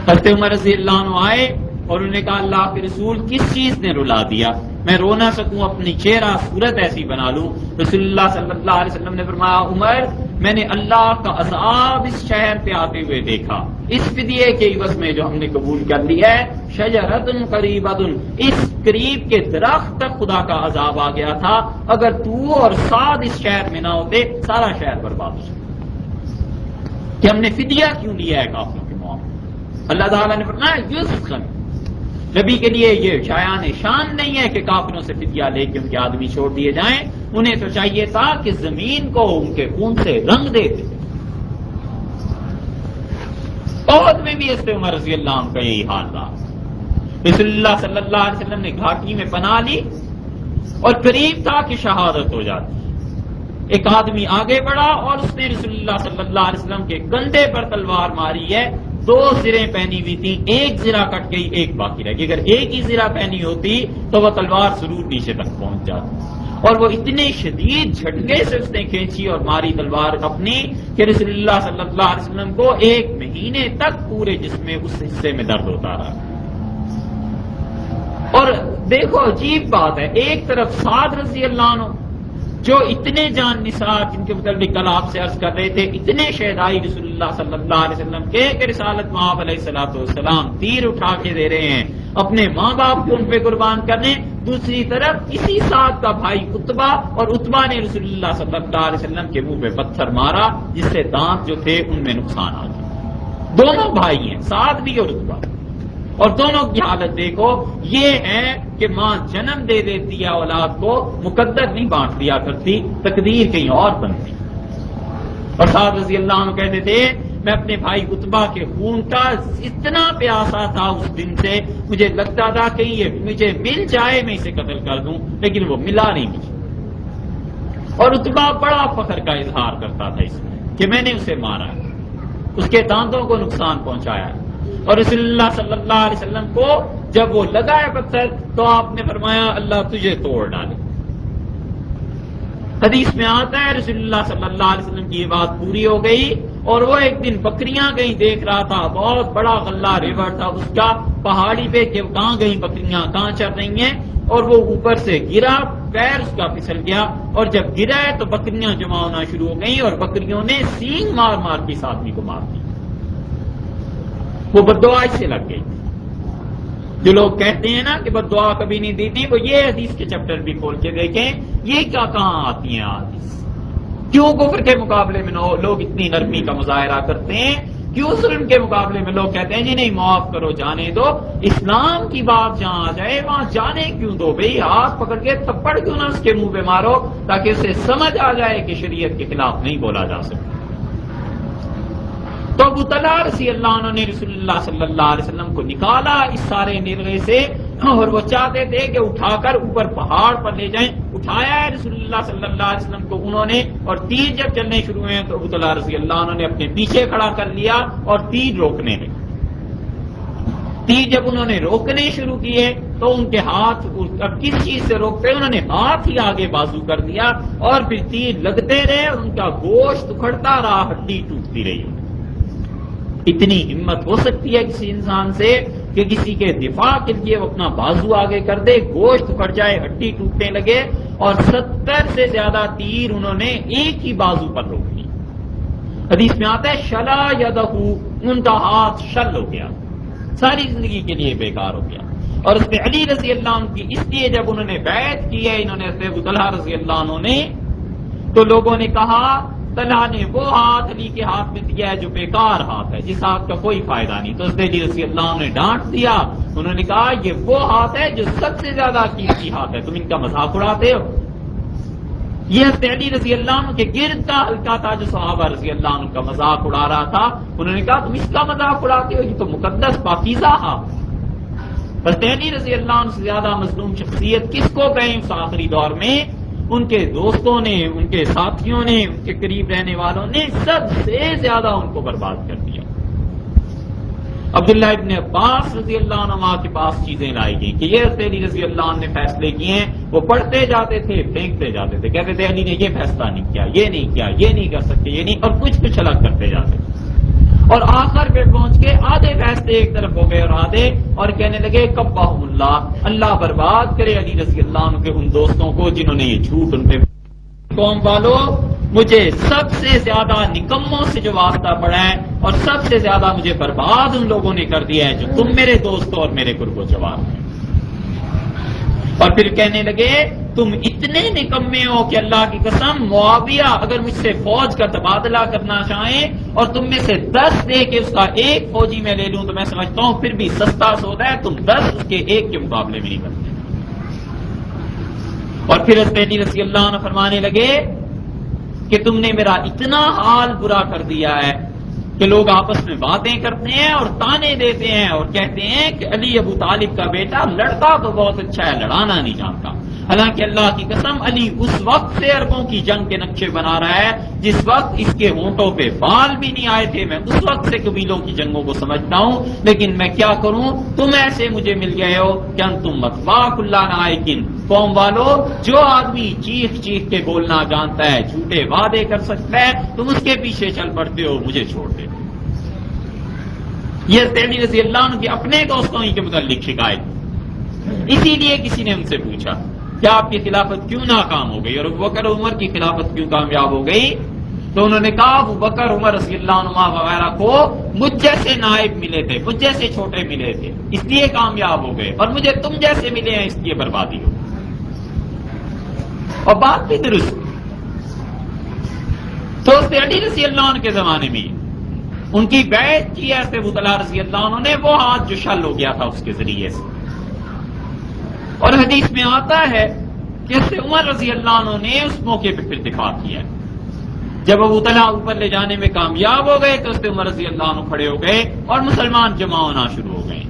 حضرت عمر رضی اللہ عنہ آئے اور انہوں نے کہا اللہ کے رسول کس چیز نے رلا دیا، میں رو نہ سکوں، اپنی چہرہ صورت ایسی بنا لوں۔ رسول اللہ صلی اللہ علیہ وسلم نے فرمایا عمر میں نے اللہ کا عذاب اس شہر پہ آتے ہوئے دیکھا، اس فدیے کے عوض میں جو ہم نے قبول کر لیا ہے، شجرۃ قریبۃ، اس قریب کے درخت تک خدا کا عذاب آ گیا تھا، اگر تو اور سعد اس شہر میں نہ ہوتے سارا شہر برباد ہو جاتا۔ کہ ہم نے فدیہ کیوں لیا ہے کافروں کے معاملے؟ اللہ تعالیٰ نے فرمایا یسخن، نبی کے لیے یہ شایان شان نہیں ہے کہ کافروں سے فدیہ لے کے ان کے آدمی چھوڑ دیے جائیں، انہیں تو چاہیے تھا کہ زمین کو ان کے خون سے رنگ دیتے۔ عہد میں بھی حضرت عمر رضی اللہ عنہ کا یہی حال رہا، رسول اللہ صلی اللہ علیہ وسلم نے گھاٹی میں پناہ لی اور قریب تھا کہ شہادت ہو جاتی، ایک آدمی آگے بڑھا اور اس نے رسول اللہ صلی اللہ علیہ وسلم کے کندھے پر تلوار ماری ہے، دو زریں پہنی ہوئی تھی، ایک زرہ کٹ گئی ایک باقی رہ گئی، اگر ایک ہی زرہ پہنی ہوتی تو وہ تلوار ضرور نیچے تک پہنچ جاتی، اور وہ اتنے شدید جھٹکے سے اس نے کھینچی اور ماری تلوار اپنی کہ رسول اللہ صلی اللہ علیہ وسلم کو ایک مہینے تک پورے جسم میں اس حصے میں درد ہوتا رہا۔ اور دیکھو عجیب بات ہے، ایک طرف سعد رضی اللہ عنہ جو اتنے جان نثار، جن کے متعلق کل آپ سے عرض کر رہے تھے، اتنے شہدائی رسول اللہ صلی اللہ علیہ وسلم کے کہ رسالت مآب علیہ السلام تیر اٹھا کے دے رہے ہیں اپنے ماں باپ کو ان پہ قربان کرنے، دوسری طرف اسی سعد کا بھائی عتبہ، اور عتبہ نے رسول اللہ صلی اللہ علیہ وسلم کے منہ پہ پتھر مارا جس سے دانت جو تھے ان میں نقصان آ گیا۔ دونوں بھائی ہیں، سعد بھی اور عتبہ، اور دونوں کی حالت دیکھو، یہ ہے کہ ماں جنم دے دیتی ہے اولاد کو، مقدر نہیں بانٹ دیا کرتی، تقدیر کہیں اور بنتی۔ اور سعد رضی اللہ عنہ کہتے تھے میں اپنے بھائی عتبہ کے خون کا اتنا پیاسا تھا اس دن سے، مجھے لگتا تھا کہ یہ مجھے مل جائے میں اسے قتل کر دوں، لیکن وہ ملا نہیں مجھے۔ اور عتبہ بڑا فخر کا اظہار کرتا تھا اس میں کہ میں نے اسے مارا، اس کے دانتوں کو نقصان پہنچایا۔ اور رسول اللہ صلی اللہ علیہ وسلم کو جب وہ لگا ہے پتھر تو آپ نے فرمایا اللہ تجھے توڑ ڈالے۔ حدیث میں آتا ہے رسول اللہ صلی اللہ علیہ وسلم کی یہ بات پوری ہو گئی، اور وہ ایک دن بکریاں کہیں دیکھ رہا تھا، بہت بڑا غلہ ریور تھا اس کا، پہاڑی پہ کہ کہاں گئی بکریاں، کہاں چر رہی ہیں، اور وہ اوپر سے گرا، پیر اس کا پھسل گیا، اور جب گرا ہے تو بکریاں جمع ہونا شروع ہو گئیں اور بکریوں نے سینگ مار مار کے اس آدمی کو مار دیا، وہ بددعا اس سے لگ گئی۔ جو لوگ کہتے ہیں نا کہ بد دعا کبھی نہیں دیتی، وہ یہ حدیث کے چیپٹر بھی کھول کے دیکھیں یہ کیا کہاں آتی ہیں حدیث۔ کیوں کفر کے مقابلے میں لوگ اتنی نرمی کا مظاہرہ کرتے ہیں؟ کیوں ظلم کے مقابلے میں لوگ کہتے ہیں جی نہیں معاف کرو جانے دو؟ اسلام کی بات جہاں آ جائے وہاں جانے کیوں دو بھئی؟ ہاتھ پکڑ کے تھپڑ کیوں نہ اس کے منہ پہ مارو تاکہ اسے سمجھ آ جائے کہ شریعت کے خلاف نہیں بولا جا سکتا۔ تو ابو طلحہ رضی اللہ عنہ نے رسول اللہ صلی اللہ علیہ وسلم کو نکالا اس سارے نرغے سے، اور وہ چاہتے تھے کہ اٹھا کر اوپر پہاڑ پر لے جائیں۔ اٹھایا ہے رسول اللہ صلی اللہ علیہ وسلم کو انہوں نے، اور تیر جب چلنے شروع ہوئے تو ابو طلحہ رضی اللہ عنہ نے اپنے پیچھے کھڑا کر لیا اور تیر روکنے لگے۔ تیر جب انہوں نے روکنے شروع کیے تو ان کے ہاتھ کس چیز سے روکتے؟ انہوں نے ہاتھ ہی آگے بازو کر دیا اور پھر تیر لگتے رہے اور ان کا گوشت اکھڑتا رہا، ہڈی ٹوٹتی رہی۔ اتنی ہمت ہو سکتی ہے کسی انسان سے کہ کسی کے دفاع کے لیے وہ اپنا بازو آگے کر دے، گوشت پھٹ جائے، ہڈی ٹوٹنے لگے، اور 70 سے زیادہ تیر انہوں نے ایک ہی بازو پر روک لی۔ حدیث میں آتا ہے شلا یدہ، ان کا ہاتھ شل ہو گیا، ساری زندگی کے لیے بیکار ہو گیا۔ اور اس پہ علی رضی اللہ عنہ کی اس لیے جب انہوں نے بیعت کی ہے انہوں نے ابو طلحہ رضی اللہ عنہ نے، تو لوگوں نے کہا طلحہ نے وہ ہاتھ علی کے ہاتھ میں دیا ہے جو بیکار ہاتھ ہے، جس ہاتھ کا کوئی فائدہ نہیں۔ تو علی رضی اللہ عنہ نے ڈانٹ دیا، انہوں نے کہا یہ وہ ہاتھ ہے جو سب سے زیادہ قیمتی ہاتھ ہے، تم ان کا مذاق اڑاتے ہو۔ یہ علی رضی اللہ عنہ کے گرد کا حلقہ تھا جو صحابہ رضی اللہ عنہ کا مذاق اڑا رہا تھا، انہوں نے کہا تم اس کا مذاق اڑاتے ہو، یہ تو مقدس پاکیزہ ہاتھ۔ علی رضی اللہ عنہ سے زیادہ مظلوم شخصیت کس کو کہیں اس آخری دور میں؟ ان کے دوستوں نے، ان کے ساتھیوں نے، ان کے قریب رہنے والوں نے سب سے زیادہ ان کو برباد کر دیا۔ عبداللہ ابن عباس رضی اللہ عنہ کے پاس چیزیں لائی گئیں کہ یہ علی رضی اللہ عنہ نے فیصلے کیے ہیں، وہ پڑھتے جاتے تھے پھینکتے جاتے تھے، کہتے تھے علی نے یہ فیصلہ نہیں کیا، یہ نہیں کیا، یہ نہیں کر سکتے، یہ نہیں، اور کچھ الگ کرتے جاتے تھے، اور آخر پہ پہنچ کے آدھے فیصلے ایک طرف ہو گئے اور آدھے، اور کہنے لگے کبہم اللہ، اللہ برباد کرے علی رضی اللہ عنہ کے ان دوستوں کو جنہوں نے یہ جھوٹ ان پہ۔ قوم والو، مجھے سب سے زیادہ نکموں سے جو واسطہ پڑا ہے اور سب سے زیادہ مجھے برباد ان لوگوں نے کر دیا ہے جو تم میرے دوست اور میرے قرب و جوار ہیں۔ اور پھر کہنے لگے تم اتنے نکمے ہو کہ اللہ کی قسم معاویہ اگر مجھ سے فوج کا تبادلہ کرنا چاہیں اور تم میں سے 10 دے کے اس کا ایک فوجی میں لے لوں تو میں سمجھتا ہوں پھر بھی سستا سودا ہے، تم 10 اس کے ایک کے مقابلے میں نہیں کرتے۔ اور پھر علی رضی اللہ عنہ فرمانے لگے کہ تم نے میرا اتنا حال برا کر دیا ہے کہ لوگ آپس میں باتیں کرتے ہیں اور تانے دیتے ہیں اور کہتے ہیں کہ علی ابو طالب کا بیٹا لڑتا تو بہت اچھا ہے، لڑانا نہیں جانتا۔ حالانکہ اللہ کی قسم علی اس وقت سے عربوں کی جنگ کے نقشے بنا رہا ہے جس وقت اس کے ہونٹوں پہ بال بھی نہیں آئے تھے۔ میں اس وقت سے قبیلوں کی جنگوں کو سمجھتا ہوں، لیکن میں کیا کروں، تم ایسے مجھے مل گئے ہو کہ تم متواق اللہ نائکن۔ قوم والو، جو آدمی چیخ چیخ کے بولنا جانتا ہے، جھوٹے وعدے کر سکتا ہے، تم اس کے پیچھے چل پڑتے ہو، مجھے چھوڑ دیتے۔ یہ علی رضی اللہ عنہ کے اپنے دوستوں ہی کے متعلق شکایت۔ اسی لیے کسی نے ان سے پوچھا کیا آپ کی خلافت کیوں ناکام ہو گئی اور ابو بکر عمر کی خلافت کیوں کامیاب ہو گئی؟ تو انہوں نے کہا ابو بکر عمر رضی اللہ عنہ وغیرہ کو مجھ جیسے نائب ملے تھے، مجھ جیسے چھوٹے ملے تھے، اس لیے کامیاب ہو گئے، اور مجھے تم جیسے ملے ہیں اس لیے بربادی ہو۔ اور بات بھی درست۔ تو علی رضی اللہ عنہ کے زمانے میں ان کی بیعت کی ایسے ابو طلحہ رضی اللہ عنہ نے، وہ ہاتھ جو شل ہو گیا تھا اس کے ذریعے سے۔ اور حدیث میں آتا ہے کہ عمر رضی اللہ عنہ نے اس موقع پہ پھر دفاع کیا۔ جب ابو طلحہ اوپر لے جانے میں کامیاب ہو گئے تو عمر رضی اللہ عنہ کھڑے ہو گئے اور مسلمان جمع ہونا شروع ہو گئے،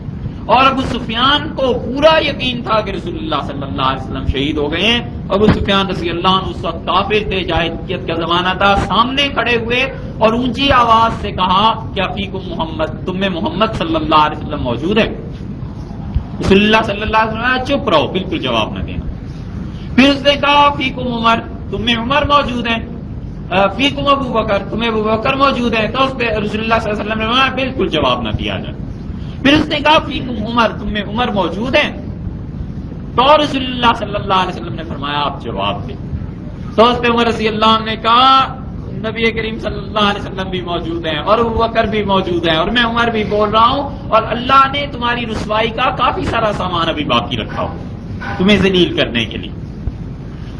اور ابو سفیان کو پورا یقین تھا کہ رسول اللہ صلی اللہ علیہ وسلم شہید ہو گئے ہیں۔ ابو سفیان رضی اللہ عنہ اس وقت کافر تھے، جاہلیت کا زمانہ تھا، سامنے کھڑے ہوئے اور اونچی آواز سے کہا کہ فیکم محمد، تم میں محمد صلی اللہ علیہ وسلم موجود ہے؟ رسول اللہ صلی اللہ علیہ وسلم چپ رہو، بالکل جواب نہ دینا۔ پھر اس نے کہا فیکم عمر، تم میں عمر موجود ہیں؟ فیکم ابو بکر، تمہیں ابو بکر موجود ہے؟ تو اس پہ رسول اللہ صلی اللہ علیہ وسلم نے بالکل جواب نہ دیا جائے۔ پھر اس نے کہا فیکم عمر، تم میں عمر موجود ہیں؟ تو رسول اللہ صلی اللہ علیہ وسلم نے فرمایا آپ جواب دیں۔ تو اس پہ عمر رضی اللہ عنہ نے کہا نبی کریم صلی اللہ علیہ وسلم بھی موجود ہیں اور ابو بکر بھی موجود ہیں اور میں عمر بھی بول رہا ہوں اور اللہ نے تمہاری رسوائی کا کافی سارا سامان ابھی باقی رکھا ہو تمہیں ذلیل کرنے کے لیے۔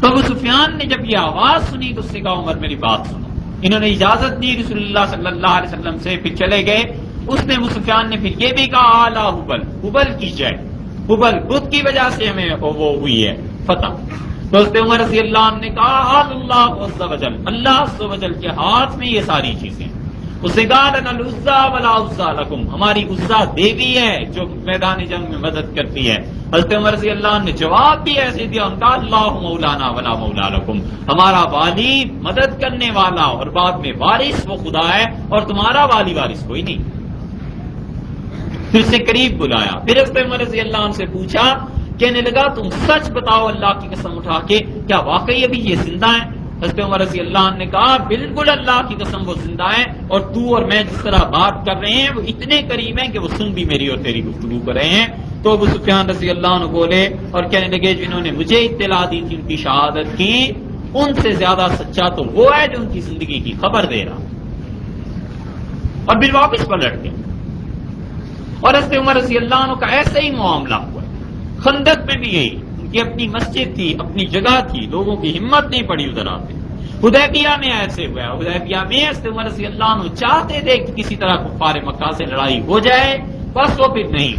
تو ابو سفیان نے جب یہ آواز سنی تو اس نے کہا عمر میری بات سنو۔ انہوں نے اجازت دی رسول اللہ صلی اللہ علیہ وسلم سے، پھر چلے گئے۔ اس نے ابو سفیان نے پھر یہ بھی کہا اعلی حبل، حبل کی جائے، حبل بت کی وجہ سے ہمیں وہ ہوئی ہے فتح۔ تو اس نے عمر رضی اللہ عنہ نے کہا اللہ عز وجل، اللہ عز وجل کے ہاتھ میں یہ ساری چیزیں۔ اس نے کہا لنا العزا ولا عزا لکم، ہماری عزا دیوی ہے جو میدان جنگ میں مدد کرتی ہے۔ حضرت عمر رضی اللہ عنہ نے جواب بھی ایسے دیا، ان کا اللہ مولانا ولا مولا لکم، ہمارا والی مدد کرنے والا اور بعد میں وارث وہ خدا ہے اور تمہارا والی وارث کوئی نہیں۔ پھر سے قریب بلایا، پھر حضرت عمر رضی اللہ عنہ سے پوچھا، کہنے لگا تم سچ بتاؤ اللہ کی قسم اٹھا کے، کیا واقعی ابھی یہ زندہ ہیں؟ حضرت عمر رضی اللہ عنہ نے کہا بالکل اللہ کی قسم وہ زندہ ہیں، اور تو اور میں جس طرح بات کر رہے ہیں وہ اتنے قریب ہیں کہ وہ سن بھی میری اور تیری گفتگو کر رہے ہیں۔ تو ابو سفیان رضی اللہ عنہ بولے اور کہنے لگے جنہوں نے مجھے اطلاع دی تھی ان کی شہادت کی، ان سے زیادہ سچا تو وہ ہے جو ان کی زندگی کی خبر دے رہا۔ اور پھر واپس پلٹ گئے، اور حضرت عمر رضی اللہ عنہ کا ایسا ہی معاملہ ہوا۔ خندق میں بھی یہی، ان کی اپنی مسجد تھی، اپنی جگہ تھی، لوگوں کی ہمت نہیں پڑی ادھر آتے۔ حدیبیہ میں ایسے ہوا، حدیبیہ میں حضرت عمر رضی اللہ عنہ چاہتے تھے کہ کسی طرح کفار مکہ سے لڑائی ہو جائے، بس وہ پھر نہیں۔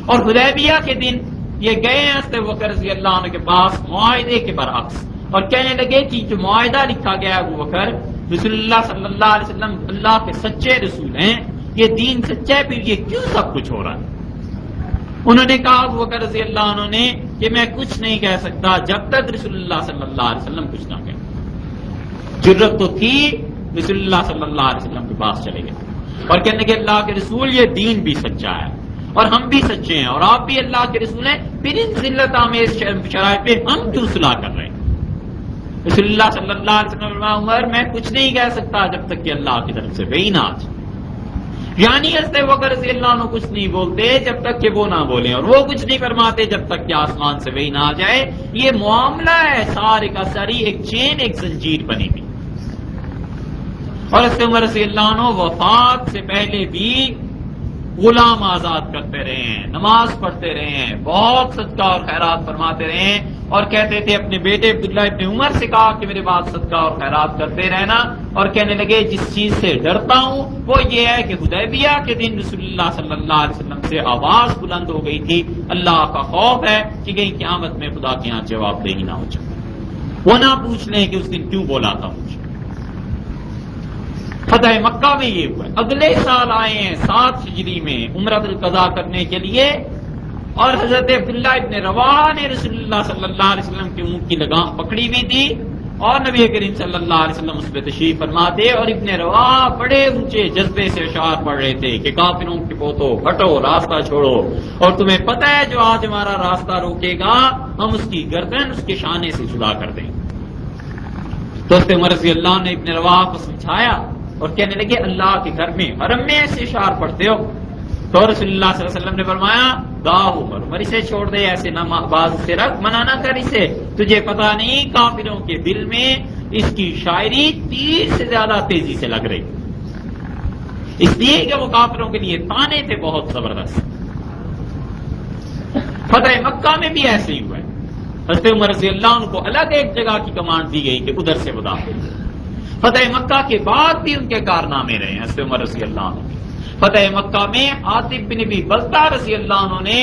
اور حدیبیہ کے دن یہ گئے ہیں حضرت بکر رضی اللہ عنہ کے پاس معاہدے کے برعکس، اور کہنے لگے کہ جو معاہدہ لکھا گیا ابو بکر، رسول اللہ صلی اللہ علیہ وسلم اللہ کے سچے رسول ہیں، یہ دین سچا ہے، پھر یہ کیوں سب کچھ ہو رہا ہے؟ انہوں نے کہا ابو بکر رضی اللہ عنہ نے کہ میں کچھ نہیں کہہ سکتا جب تک رسول اللہ صلی اللہ علیہ وسلم کچھ نہ کہے۔ جرت تو تھی، رسول اللہ صلی اللہ علیہ وسلم کے پاس چلے گئے اور کہنے کہ اللہ کے رسول یہ دین بھی سچا ہے اور ہم بھی سچے ہیں اور آپ بھی اللہ کے رسول ہیں، پھر ان ذلت آمیز شرائط پہ ہم کیوں صلح کر رہے ہیں؟ رسول اللہ صلی اللہ علیہ وسلم نے عمر میں کچھ نہیں کہہ سکتا جب تک کہ اللہ کی طرف سے وحی نہ آ جائے۔ یعنی حضرت بکر رضی اللہ عنہ کچھ نہیں بولتے جب تک کہ وہ نہ بولیں، اور وہ کچھ نہیں فرماتے جب تک کہ آسمان سے وحی نہ آ جائے۔ یہ معاملہ ہے سارے کا ساری ایک چین، ایک زنجیر بنی ہوئی۔ اور حضرت عمر رضی اللہ عنہ وفات سے پہلے بھی غلام آزاد کرتے رہے ہیں، نماز پڑھتے رہے ہیں، بہت صدقہ اور خیرات فرماتے رہے ہیں، اور کہتے تھے اپنے بیٹے عبداللہ ابن عمر سے کہا کہ میرے بعد صدقہ اور خیرات کرتے رہنا، اور کہنے لگے جس چیز سے ڈرتا ہوں وہ یہ ہے کہ حدیبیہ کے دن رسول اللہ صلی اللہ علیہ وسلم سے آواز بلند ہو گئی تھی، اللہ کا خوف ہے کہ کہیں قیامت میں خدا کے یہاں جواب دہی نہ ہو جائے، وہ نہ پوچھ لیں کہ اس دن کیوں بولا تھا مجھے۔ فتح مکہ میں یہ ہوا، اگلے سال آئے ہیں 7 ہجری میں عمرۃ القضاء کرنے کے لیے، اور حضرت عبداللہ ابن رواحہ نے رسول اللہ صلی اللہ علیہ وسلم کے منہ کی لگام پکڑی ہوئی تھی، اور نبی کریم صلی اللہ علیہ وسلم اس پہ تشریف فرما تھے، اور ابن رواحہ بڑے اونچے جذبے سے اشعار پڑھ رہے تھے کہ کافروں کے پوتو ہٹو، راستہ چھوڑو، اور تمہیں پتہ ہے جو آج ہمارا راستہ روکے گا ہم اس کی گردن اس کے شانے سے جدا کر دیں گے۔ تو حضرت عمر رضی اللہ نے ابن رواحہ کو سمجھایا اور کہنے لگے اللہ کے گھر میں حرم میں ایسے اشعار پڑھتے ہو؟ تو رسول اللہ صلی اللہ علیہ وسلم نے فرمایا داؤ عمر اسے چھوڑ دے، ایسے نہ باز سے رکھ، منع نہ کر اسے، تجھے پتہ نہیں کافروں کے دل میں اس کی شاعری تیر سے زیادہ تیزی سے لگ رہی، اس لیے کہ وہ کافروں کے لیے تانے تھے بہت زبردست۔ فتح مکہ میں بھی ایسے ہی ہوا ہے، حضرت عمر رضی اللہ عنہ کو الگ ایک جگہ کی کمانڈ دی گئی کہ ادھر سے مدافع۔ فتح مکہ کے بعد بھی ان کے کارنامے رہے ہیں حضرت عمر رضی اللہ عنہ۔ فتح مکہ میں عاطف بن ابی بلتہ رضی اللہ عنہ نے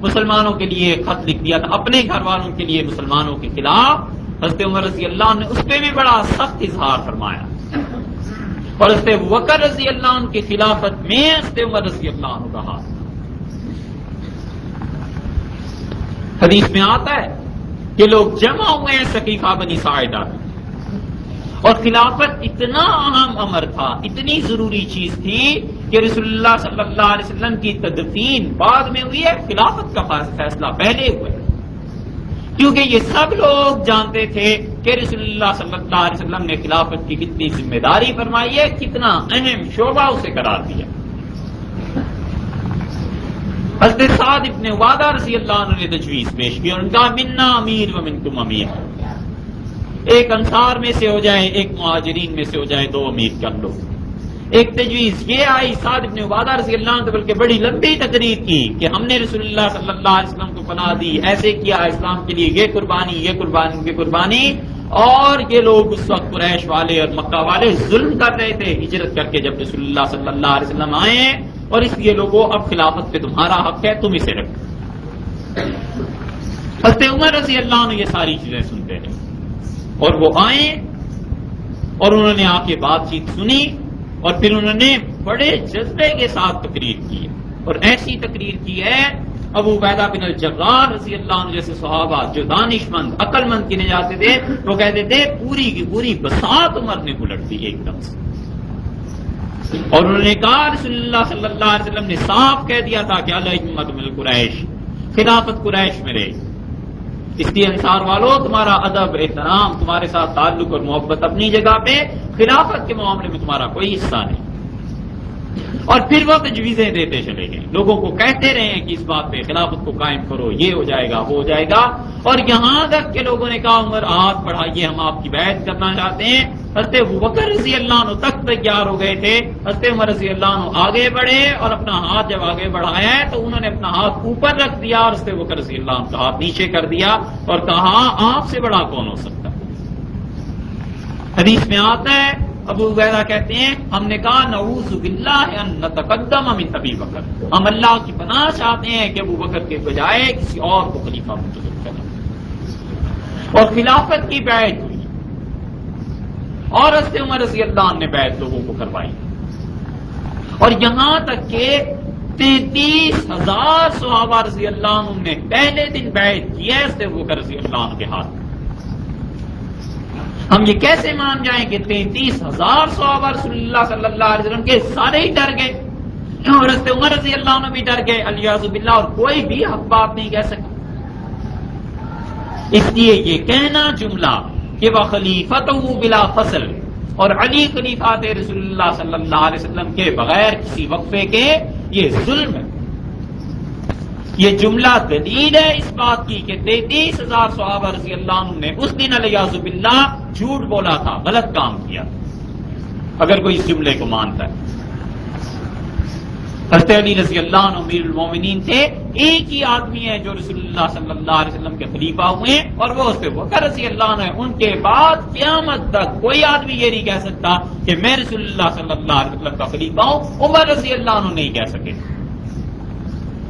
مسلمانوں کے لیے خط لکھ دیا تھا اپنے گھر والوں کے لیے مسلمانوں کے خلاف، حضرت عمر رضی اللہ عنہ نے اس پہ بھی بڑا سخت اظہار فرمایا، اور حضرت ابوبکر رضی اللہ عنہ کی خلافت میں حضرت عمر رضی اللہ عنہ کا ہاتھ۔ حدیث میں آتا ہے کہ لوگ جمع ہوئے ہیں سقیفہ بنی ساعدہ، اور خلافت اتنا اہم امر تھا، اتنی ضروری چیز تھی کہ رسول اللہ صلی اللہ علیہ وسلم کی تدفین بعد میں ہوئی ہے، خلافت کا فیصلہ پہلے ہوا ہے، کیونکہ یہ سب لوگ جانتے تھے کہ رسول اللہ صلی اللہ علیہ وسلم نے خلافت کی کتنی ذمہ داری فرمائی ہے، کتنا اہم شعبہ اسے قرار دیا۔ حضرت سعد ابن عبادہ رضی اللہ عنہ نے تجویز پیش کی اور ان کا منا امیر و منکم امیر، ایک انصار میں سے ہو جائے، ایک مہاجرین میں سے ہو جائے، 2 امیر کر لو۔ ایک تجویز یہ آئی سعد بن عبادہ رضی اللہ عنہ بلکہ بڑی لمبی تقریر کی کہ ہم نے رسول اللہ صلی اللہ علیہ وسلم کو پناہ دی، ایسے کیا اسلام کے لیے، یہ قربانی یہ قربانی یہ قربانی، اور یہ لوگ اس وقت قریش والے اور مکہ والے ظلم کر رہے تھے ہجرت کر کے جب رسول اللہ صلی اللہ علیہ وسلم آئے، اور اس لیے لوگوں اب خلافت پہ تمہارا حق ہے، تم اسے رکھو۔ حضرت عمر رضی اللہ عنہ یہ ساری چیزیں سنتے ہیں اور وہ آئے اور انہوں نے آ کے بات چیت سنی اور پھر انہوں نے بڑے جذبے کے ساتھ تقریر کی ہے، اور ایسی تقریر کی ہے ابو عبیدہ بن الجراح رضی اللہ عنہ جیسے صحابہ جو دانش مند عقل مند گنے جاتے تھے وہ کہتے تھے پوری کی پوری بساط عمر نے پلٹ دی ایک دم سے، اور انہوں نے کہا رسول اللہ صلی اللہ علیہ وسلم نے صاف کہہ دیا تھا کہ الامۃ من قریش، خلافت قریش میں رہے، اس لیے انصار والوں تمہارا ادب احترام تمہارے ساتھ تعلق اور محبت اپنی جگہ پہ، خلافت کے معاملے میں تمہارا کوئی حصہ نہیں۔ اور پھر وہ تجویزیں دیتے چلے گئے، لوگوں کو کہتے رہے ہیں کہ اس بات پہ خلافت کو قائم کرو، یہ ہو جائے گا وہ ہو جائے گا، اور یہاں تک کہ لوگوں نے کہا عمر ہاتھ بڑھائیے ہم آپ کی بیعت کرنا چاہتے ہیں۔ حضرت ابوبکر رضی اللہ عنہ تک تیار ہو گئے تھے، حضرت عمر رضی اللہ عنہ آگے بڑھے اور اپنا ہاتھ جب آگے بڑھایا ہے تو انہوں نے اپنا ہاتھ اوپر رکھ دیا اور حضرت ابوبکر رضی اللہ عنہ کا ہاتھ نیچے کر دیا اور کہا آپ سے بڑا کون ہو سکتا۔ حدیث میں آتا ہے ابو عبیدہ کہتے ہیں ہم نے کہا نعوذ باللہ ان نتقدم من ابی بکر، ہم اللہ کی پناہ چاہتے ہیں کہ ابو بکر کے بجائے کسی اور کو خلیفہ منتخب کریں، اور خلافت کی بیعت ہوئی اور حضرت عمر رضی اللہ عنہ نے بیعت لوگوں کو کروائی، اور یہاں تک کہ 33,000 صحابہ رضی اللہ عنہ نے پہلے دن بیعت کی ہے حضرت ابوبکر رضی اللہ عنہ کے ہاتھ۔ ہم یہ کیسے مان جائیں کہ 33,000 صحابہ رسول اللہ صلی اللہ علیہ وسلم کے سارے ہی ڈر گئے، اور حضرت عمر رضی اللہ عنہ بھی ڈر گئے الیاذ باللہ، اور کوئی بھی حق بات نہیں کہہ سکا۔ اس لیے یہ کہنا جملہ کہ وہ خلیفۃ بلا فصل اور علی خلیفہ تھے رسول اللہ صلی اللہ علیہ وسلم کے بغیر کسی وقفے کے، یہ ظلم ہے۔ یہ جملہ دلیل ہے اس بات کی کہ 33,000 صحابہ رضی اللہ عنہ نے اس دن الیاذ باللہ جھوٹ بولا تھا، غلط کام کیا، اگر کوئی اس جملے کو مانتا ہے۔ حضرت علی رضی اللہ عنہ امیر المومنین تھے، ایک ہی آدمی ہے جو رسول اللہ صلی اللہ علیہ وسلم کے خلیفہ ہوئے اور وہ حضرت ابوبکر رضی اللہ عنہ ہے۔ ان کے بعد قیامت تک کوئی آدمی یہ نہیں کہہ سکتا کہ میں رسول اللہ صلی اللہ علیہ وسلم کا خلیفہ ہوں، عمر رضی اللہ عنہ نہیں کہہ سکے۔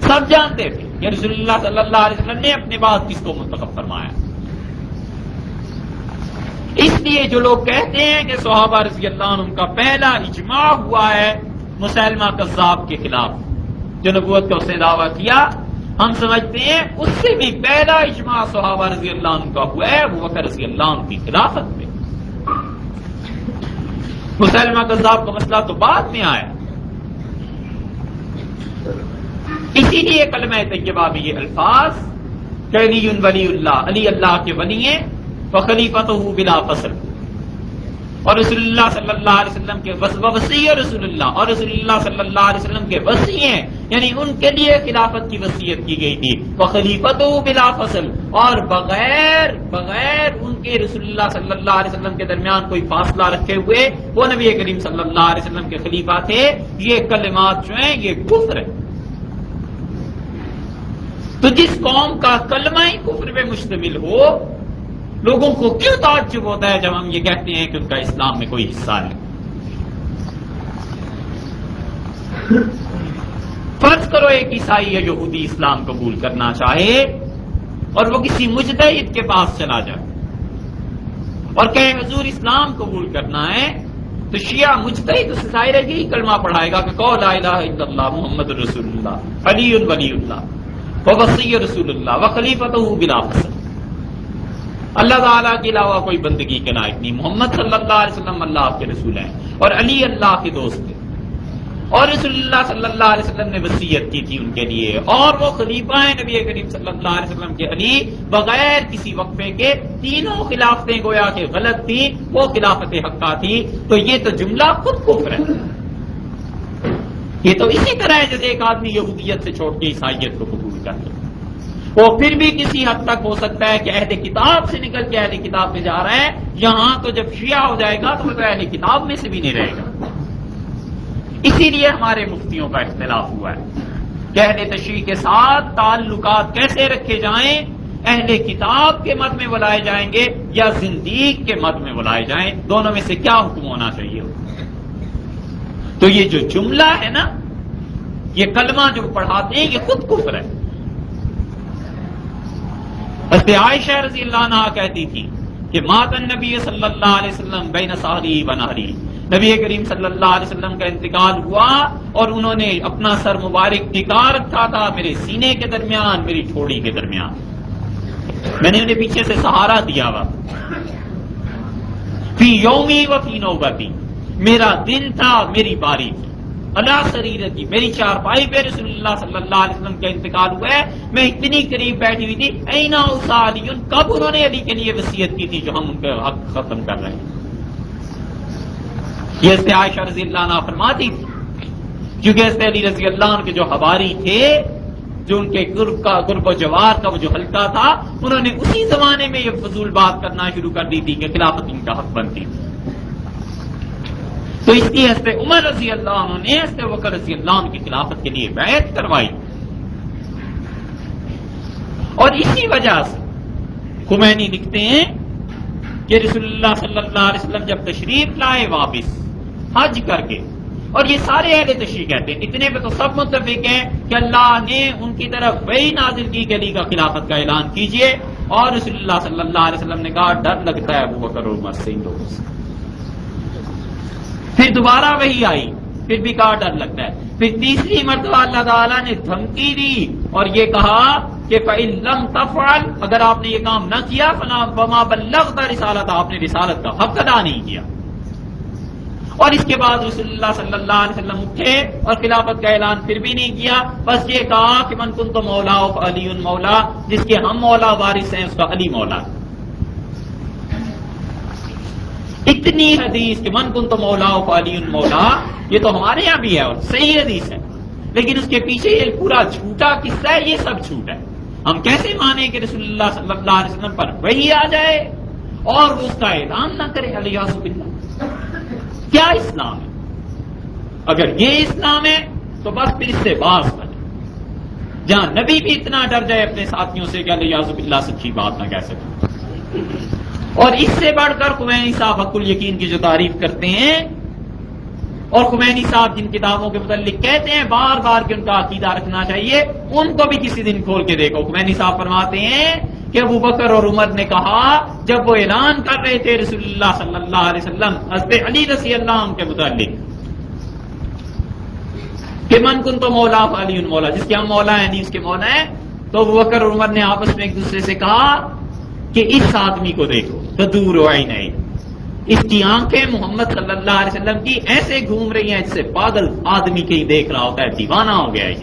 سب جانتے تھے کہ رسول اللہ صلی اللہ علیہ وسلم نے اپنے بعد کس کو منتخب فرمایا۔ اس لیے جو لوگ کہتے ہیں کہ صحابہ رضی اللہ عنہ کا پہلا اجماع ہوا ہے مسیلمہ کذاب کے خلاف جو نبوت کا اس نے دعویٰ کیا، ہم سمجھتے ہیں اس سے بھی پہلا اجماع صحابہ رضی اللہ عنہ کا ہوا ہے ابوبکر رضی اللہ عنہ کی خلافت میں۔ مسیلمہ کذاب کا مسئلہ تو بعد میں آیا، اسی لیے کلمہ طیبہ میں یہ الفاظ کہ علی ولی اللہ، علی اللہ کے ولی ہیں، وخلیفتہ بلا فصل، اور رسول اللہ صلی اللہ علیہ وسلم کے وصی رسول اللہ، اور رسول اللہ صلی اللہ علیہ وسلم کے وصی ہیں، یعنی ان کے لیے خلافت کی وصیت کی گئی تھی، وخلیفتہ بلا فصل، اور بغیر ان کے رسول اللہ صلی اللہ علیہ وسلم کے درمیان کوئی فاصلہ رکھے ہوئے وہ نبی کریم صلی اللہ علیہ وسلم کے خلیفہ تھے۔ یہ کلمات جو ہیں یہ کفر ہے۔ تو جس قوم کا کلمہ ہی کفر پہ مشتمل ہو، لوگوں کو کیوں تعجب ہوتا ہے جب ہم یہ کہتے ہیں کہ ان کا اسلام میں کوئی حصہ نہیں؟ فرض کرو ایک عیسائی یا یہودی اسلام قبول کرنا چاہے اور وہ کسی مجتہد کے پاس چلا جائے اور کہے حضور اسلام قبول کرنا ہے، تو شیعہ مجتہد اس سے ظاہر ہے یہی کلمہ پڑھائے گا کہ قول لا الہ الا اللہ محمد رسول اللہ علی ولی اللہ ووصی رسول اللہ وخلیفتہ بلا فصل، اللہ تعالیٰ کے علاوہ کوئی بندگی کے لائق نہیں، محمد صلی اللہ علیہ وسلم اللہ کے رسول ہیں اور علی اللہ کے دوست تھے، اور رسول اللہ صلی اللہ علیہ وسلم نے وصیت کی تھی ان کے لیے، اور وہ خلیفہ ہیں نبی کریم صلی اللہ علیہ وسلم کے علی، بغیر کسی وقفے کے تینوں خلافتیں گویا کہ غلط تھی، وہ خلافت حقہ تھی۔ تو یہ تو جملہ خود کفر ہے۔ یہ تو اسی طرح ہے جیسے ایک آدمی یہودیت سے چھوڑ کے عیسائیت کو قبول کر لے، وہ پھر بھی کسی حد تک ہو سکتا ہے کہ اہل کتاب سے نکل کے اہل کتاب میں جا رہا ہے، یہاں تو جب شیعہ ہو جائے گا تو وہ تو اہل کتاب میں سے بھی نہیں رہے گا۔ اسی لیے ہمارے مفتیوں کا اختلاف ہوا ہے کہ اہل تشریع کے ساتھ تعلقات کیسے رکھے جائیں، اہل کتاب کے مد میں بلائے جائیں گے یا زندیق کے مد میں بلائے جائیں، دونوں میں سے کیا حکم ہونا چاہیے؟ تو یہ جو جملہ ہے نا، یہ کلمہ جو پڑھاتے ہیں، یہ خود کفر ہے۔ حضرت عائشہ رضی اللہ عنہ کہتی تھی کہ مات النبی صلی اللہ علیہ وسلم بین سہری و نہری، نبی کریم صلی اللہ علیہ وسلم کا انتقال ہوا اور انہوں نے اپنا سر مبارک ٹکا رکھا تھا میرے سینے کے درمیان، میری ٹھوڑی کے درمیان، میں نے انہیں پیچھے سے سہارا دیا ہوا، فی یومی و فی نوبتی، میرا دن تھا، میری باری تھی، اللہ سریرتی، میری چارپائی پہ رسول اللہ صلی اللہ علیہ وسلم کا انتقال ہوا ہے، میں اتنی قریب بیٹھی ہوئی تھی، اینا اوصی علی، کب انہوں نے علی کے لیے وصیت کی تھی جو ہم ان کا حق ختم کر رہے ہیں۔ یہ حضرت عائشہ رضی اللہ عنہ فرماتی تھی، کیونکہ حضرت علی رضی اللہ عنہ کے جو حواری تھے، جو ان کے قرب و جوار کا وہ جو حلقہ تھا، انہوں نے اسی زمانے میں یہ فضول بات کرنا شروع کر دی تھی کہ خلافت ان کا حق بنتی تھی۔ تو اس لیے حضرت عمر رضی اللہ عنہ نے حضرت بکر رضی اللہ عنہ کی خلافت کے لیے بیعت کروائی، اور اسی وجہ سے خمینی لکھتے ہیں کہ رسول اللہ صلی اللہ علیہ وسلم جب تشریف لائے واپس حج کر کے، اور یہ سارے اہل تشریع کہتے ہیں، اتنے پہ تو سب متفق ہیں کہ اللہ نے ان کی طرف وہی نازل کی کہ علی کا خلافت کا اعلان کیجئے، اور رسول اللہ صلی اللہ علیہ وسلم نے کہا ڈر لگتا ہے ابو بکر اور عمر سے، ان لوگوں سے۔ پھر دوبارہ وہی آئی، پھر بھی کہا ڈر لگتا ہے، پھر تیسری مرتبہ اللہ تعالیٰ نے دھمکی دی اور یہ کہا کہ فَإِن لَمْ تَفْعَلْ، اگر آپ نے یہ کام نہ کیا فَمَا بَلَّغْتَ رِسَالَتَ، آپ نے رسالت کا حق ادا نہیں کیا۔ اور اس کے بعد رسول اللہ صلی اللہ علیہ وسلم اٹھے اور خلافت کا اعلان پھر بھی نہیں کیا، بس یہ کہا کہ من کنت مولا فعلی مولا، جس کے ہم مولا وارث ہیں اس کا علی مولا۔ اتنی حدیث کہ من کنت مولا فعلی مولا، یہ تو ہمارے یہاں بھی ہے اور صحیح حدیث ہے، لیکن اس کے پیچھے یہ پورا جھوٹا قصہ ہے، یہ سب جھوٹ ہے۔ ہم کیسے مانیں کہ رسول اللہ صلی اللہ علیہ وسلم پر وحی آ جائے اور وہ اس کا اعلان نہ کرے؟ الیاذ باللہ، کیا اسلام ہے؟ اگر یہ اسلام ہے تو بس پھر اس سے باز بنے، جہاں نبی بھی اتنا ڈر جائے اپنے ساتھیوں سے کہ الیاذ باللہ سچی بات نہ کہہ سکے۔ اور اس سے بڑھ کر خمینی صاحب حق الیقین کی جو تعریف کرتے ہیں، اور خمینی صاحب جن کتابوں کے متعلق کہتے ہیں بار بار کہ ان کا عقیدہ رکھنا چاہیے، ان کو بھی کسی دن کھول کے دیکھو۔ خمینی صاحب فرماتے ہیں کہ ابو بکر اور عمر نے کہا جب وہ اعلان کر رہے تھے رسول اللہ صلی اللہ علیہ وسلم حضرت علی رضی اللہ عنہ کے متعلق کہ من کنت مولا فعلی مولا، جس کے ہم مولا ہیں نہیں اس کے مولا ہیں، تو ابو بکر اور عمر نے آپس میں ایک دوسرے سے کہا کہ اس آدمی کو دیکھو، تدور عینیہ، اس کی آنکھیں محمد صلی اللہ علیہ وسلم کی ایسے گھوم رہی ہیں جسے پاگل آدمی کے ہی دیکھ رہا ہوتا ہے، دیوانہ ہو گیا ہے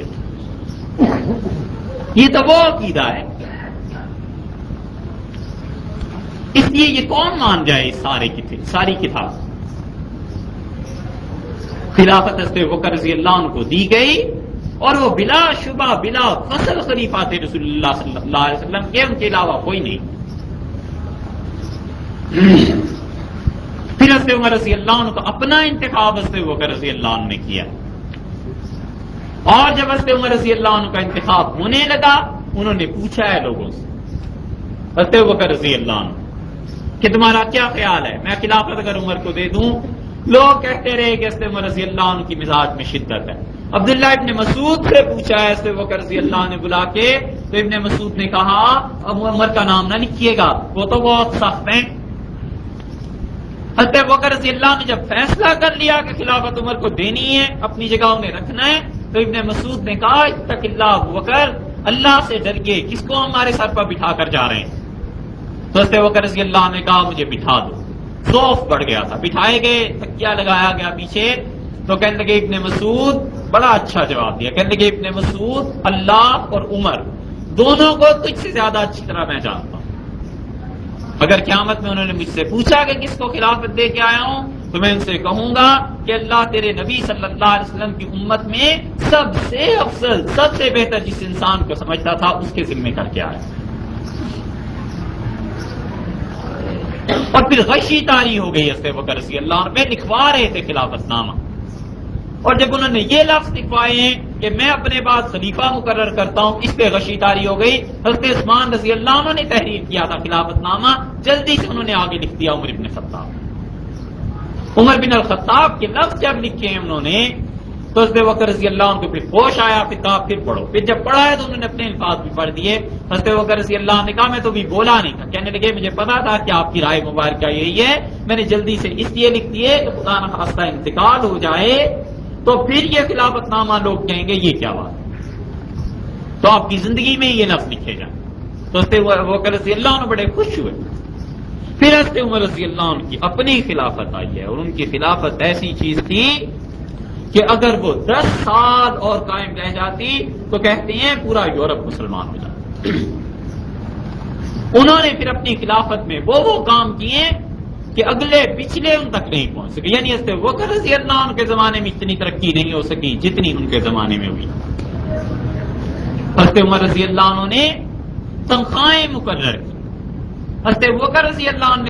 یہ تو وہ عقیدہ ہے۔ اس لیے یہ کون مان جائے ساری کتاب؟ خلافت حضرت بکر رضی اللہ عنہ کو دی گئی اور وہ بلا شبہ بلا فصل خلیفہ تھے رسول اللہ صلی اللہ علیہ وسلم کے، ان کے علاوہ کوئی نہیں۔ پھر حضرت عمر رضی اللہ عنہ کا اپنا انتخاب حضرت بکر رضی اللہ عنہ نے کیا، اور جب حضرت عمر رضی اللہ عنہ کا انتخاب ہونے لگا انہوں نے پوچھا ہے لوگوں سے، حضرت بکر رضی اللہ عنہ کہ تمہارا کیا خیال ہے، میں خلافت اگر عمر کو دے دوں؟ لوگ کہتے رہے کہ حضرت عمر رضی اللہ عنہ کی مزاج میں شدت ہے۔ عبداللہ ابن مسعود سے پوچھا ہے حضرت بکر رضی اللہ عنہ نے بلا کے، تو ابن مسعود نے کہا اب عمر کا نام نہ لکھیے گا، وہ تو بہت سخت ہیں۔ حضرت بکر رضی اللہ عنہ نے جب فیصلہ کر لیا کہ خلافت عمر کو دینی ہے، اپنی جگہ انہیں رکھنا ہے، تو ابن مسعود نے کہا اتق اللہ ابو بکر، اللہ سے ڈریے، کس کو ہمارے سر پر بٹھا کر جا رہے ہیں؟ تو حضرت بکر رضی اللہ عنہ نے کہا مجھے بٹھا دو۔ خوف بڑھ گیا تھا، بٹھائے گئے، تکیہ لگایا گیا پیچھے، تو کہنے لگے ابن مسعود، بڑا اچھا جواب دیا، کہنے لگے ابن مسعود اللہ اور عمر دونوں کو تجھ سے زیادہ اچھی طرح میں جانتا ہوں، اگر قیامت میں انہوں نے مجھ سے پوچھا کہ کس کو خلافت دے کے آیا ہوں تو میں ان سے کہوں گا کہ اللہ تیرے نبی صلی اللہ علیہ وسلم کی امت میں سب سے افضل، سب سے بہتر جس انسان کو سمجھتا تھا اس کے ذمہ کر کے آیا۔ اور پھر غشی طاری ہو گئی حضرت بکر رضی اللہ عنہ پہ، لکھوا رہے تھے خلافت نامہ، اور جب انہوں نے یہ لفظ لکھوائے ہیں کہ میں اپنے بعد خلیفہ مقرر کرتا ہوں، اس پہ غشی طاری ہو گئی. حضرت عثمان رضی اللہ عنہ نے تحریر کیا تھا خلافت نامہ، جلدی سے انہوں نے آگے لکھ دیا عمر بن خطاب. عمر بن الخطاب کے لفظ جب لکھے ہیں انہوں نے تو حضرت بکر رضی اللہ عنہ کو پھر ہوش آیا، پھر کہا پھر پڑھو. پھر جب پڑھا ہے تو انہوں نے اپنے الفاظ بھی پڑھ دیے. حضرت بکر رضی اللہ عنہ نے کہا میں تو بھی بولا نہیں تھا، کہنے لگے مجھے پتا تھا کہ آپ کی رائے مبارکہ یہی ہے، میں نے جلدی سے اس لیے لکھ دیے کہ خدا نہ خواستہ انتقال ہو جائے تو پھر یہ خلافت نامہ لوگ کہیں گے یہ کیا بات ہے، تو آپ کی زندگی میں یہ لفظ لکھے جائیں. تو حضرت بکر رضی اللہ عنہ بڑے خوش ہوئے. پھر حضرت عمر رضی اللہ عنہ کی اپنی خلافت آئی ہے، اور ان کی خلافت ایسی چیز تھی کہ اگر وہ 10 سال اور قائم رہ جاتی تو کہتے ہیں پورا یورپ مسلمان ہو جاتا. انہوں نے پھر اپنی خلافت میں وہ کام کیے کہ اگلے پچھلے ان تک نہیں پہنچ سکے. یعنی حضرت بکر رضی اللہ عنہ کے زمانے میں اتنی ترقی نہیں ہو سکی جتنی ان کے زمانے میں ہوئی. حضرت عمر رضی اللہ عنہ نے تنخواہیں مقرر کی، حضرت بکر رضی اللہ عنہ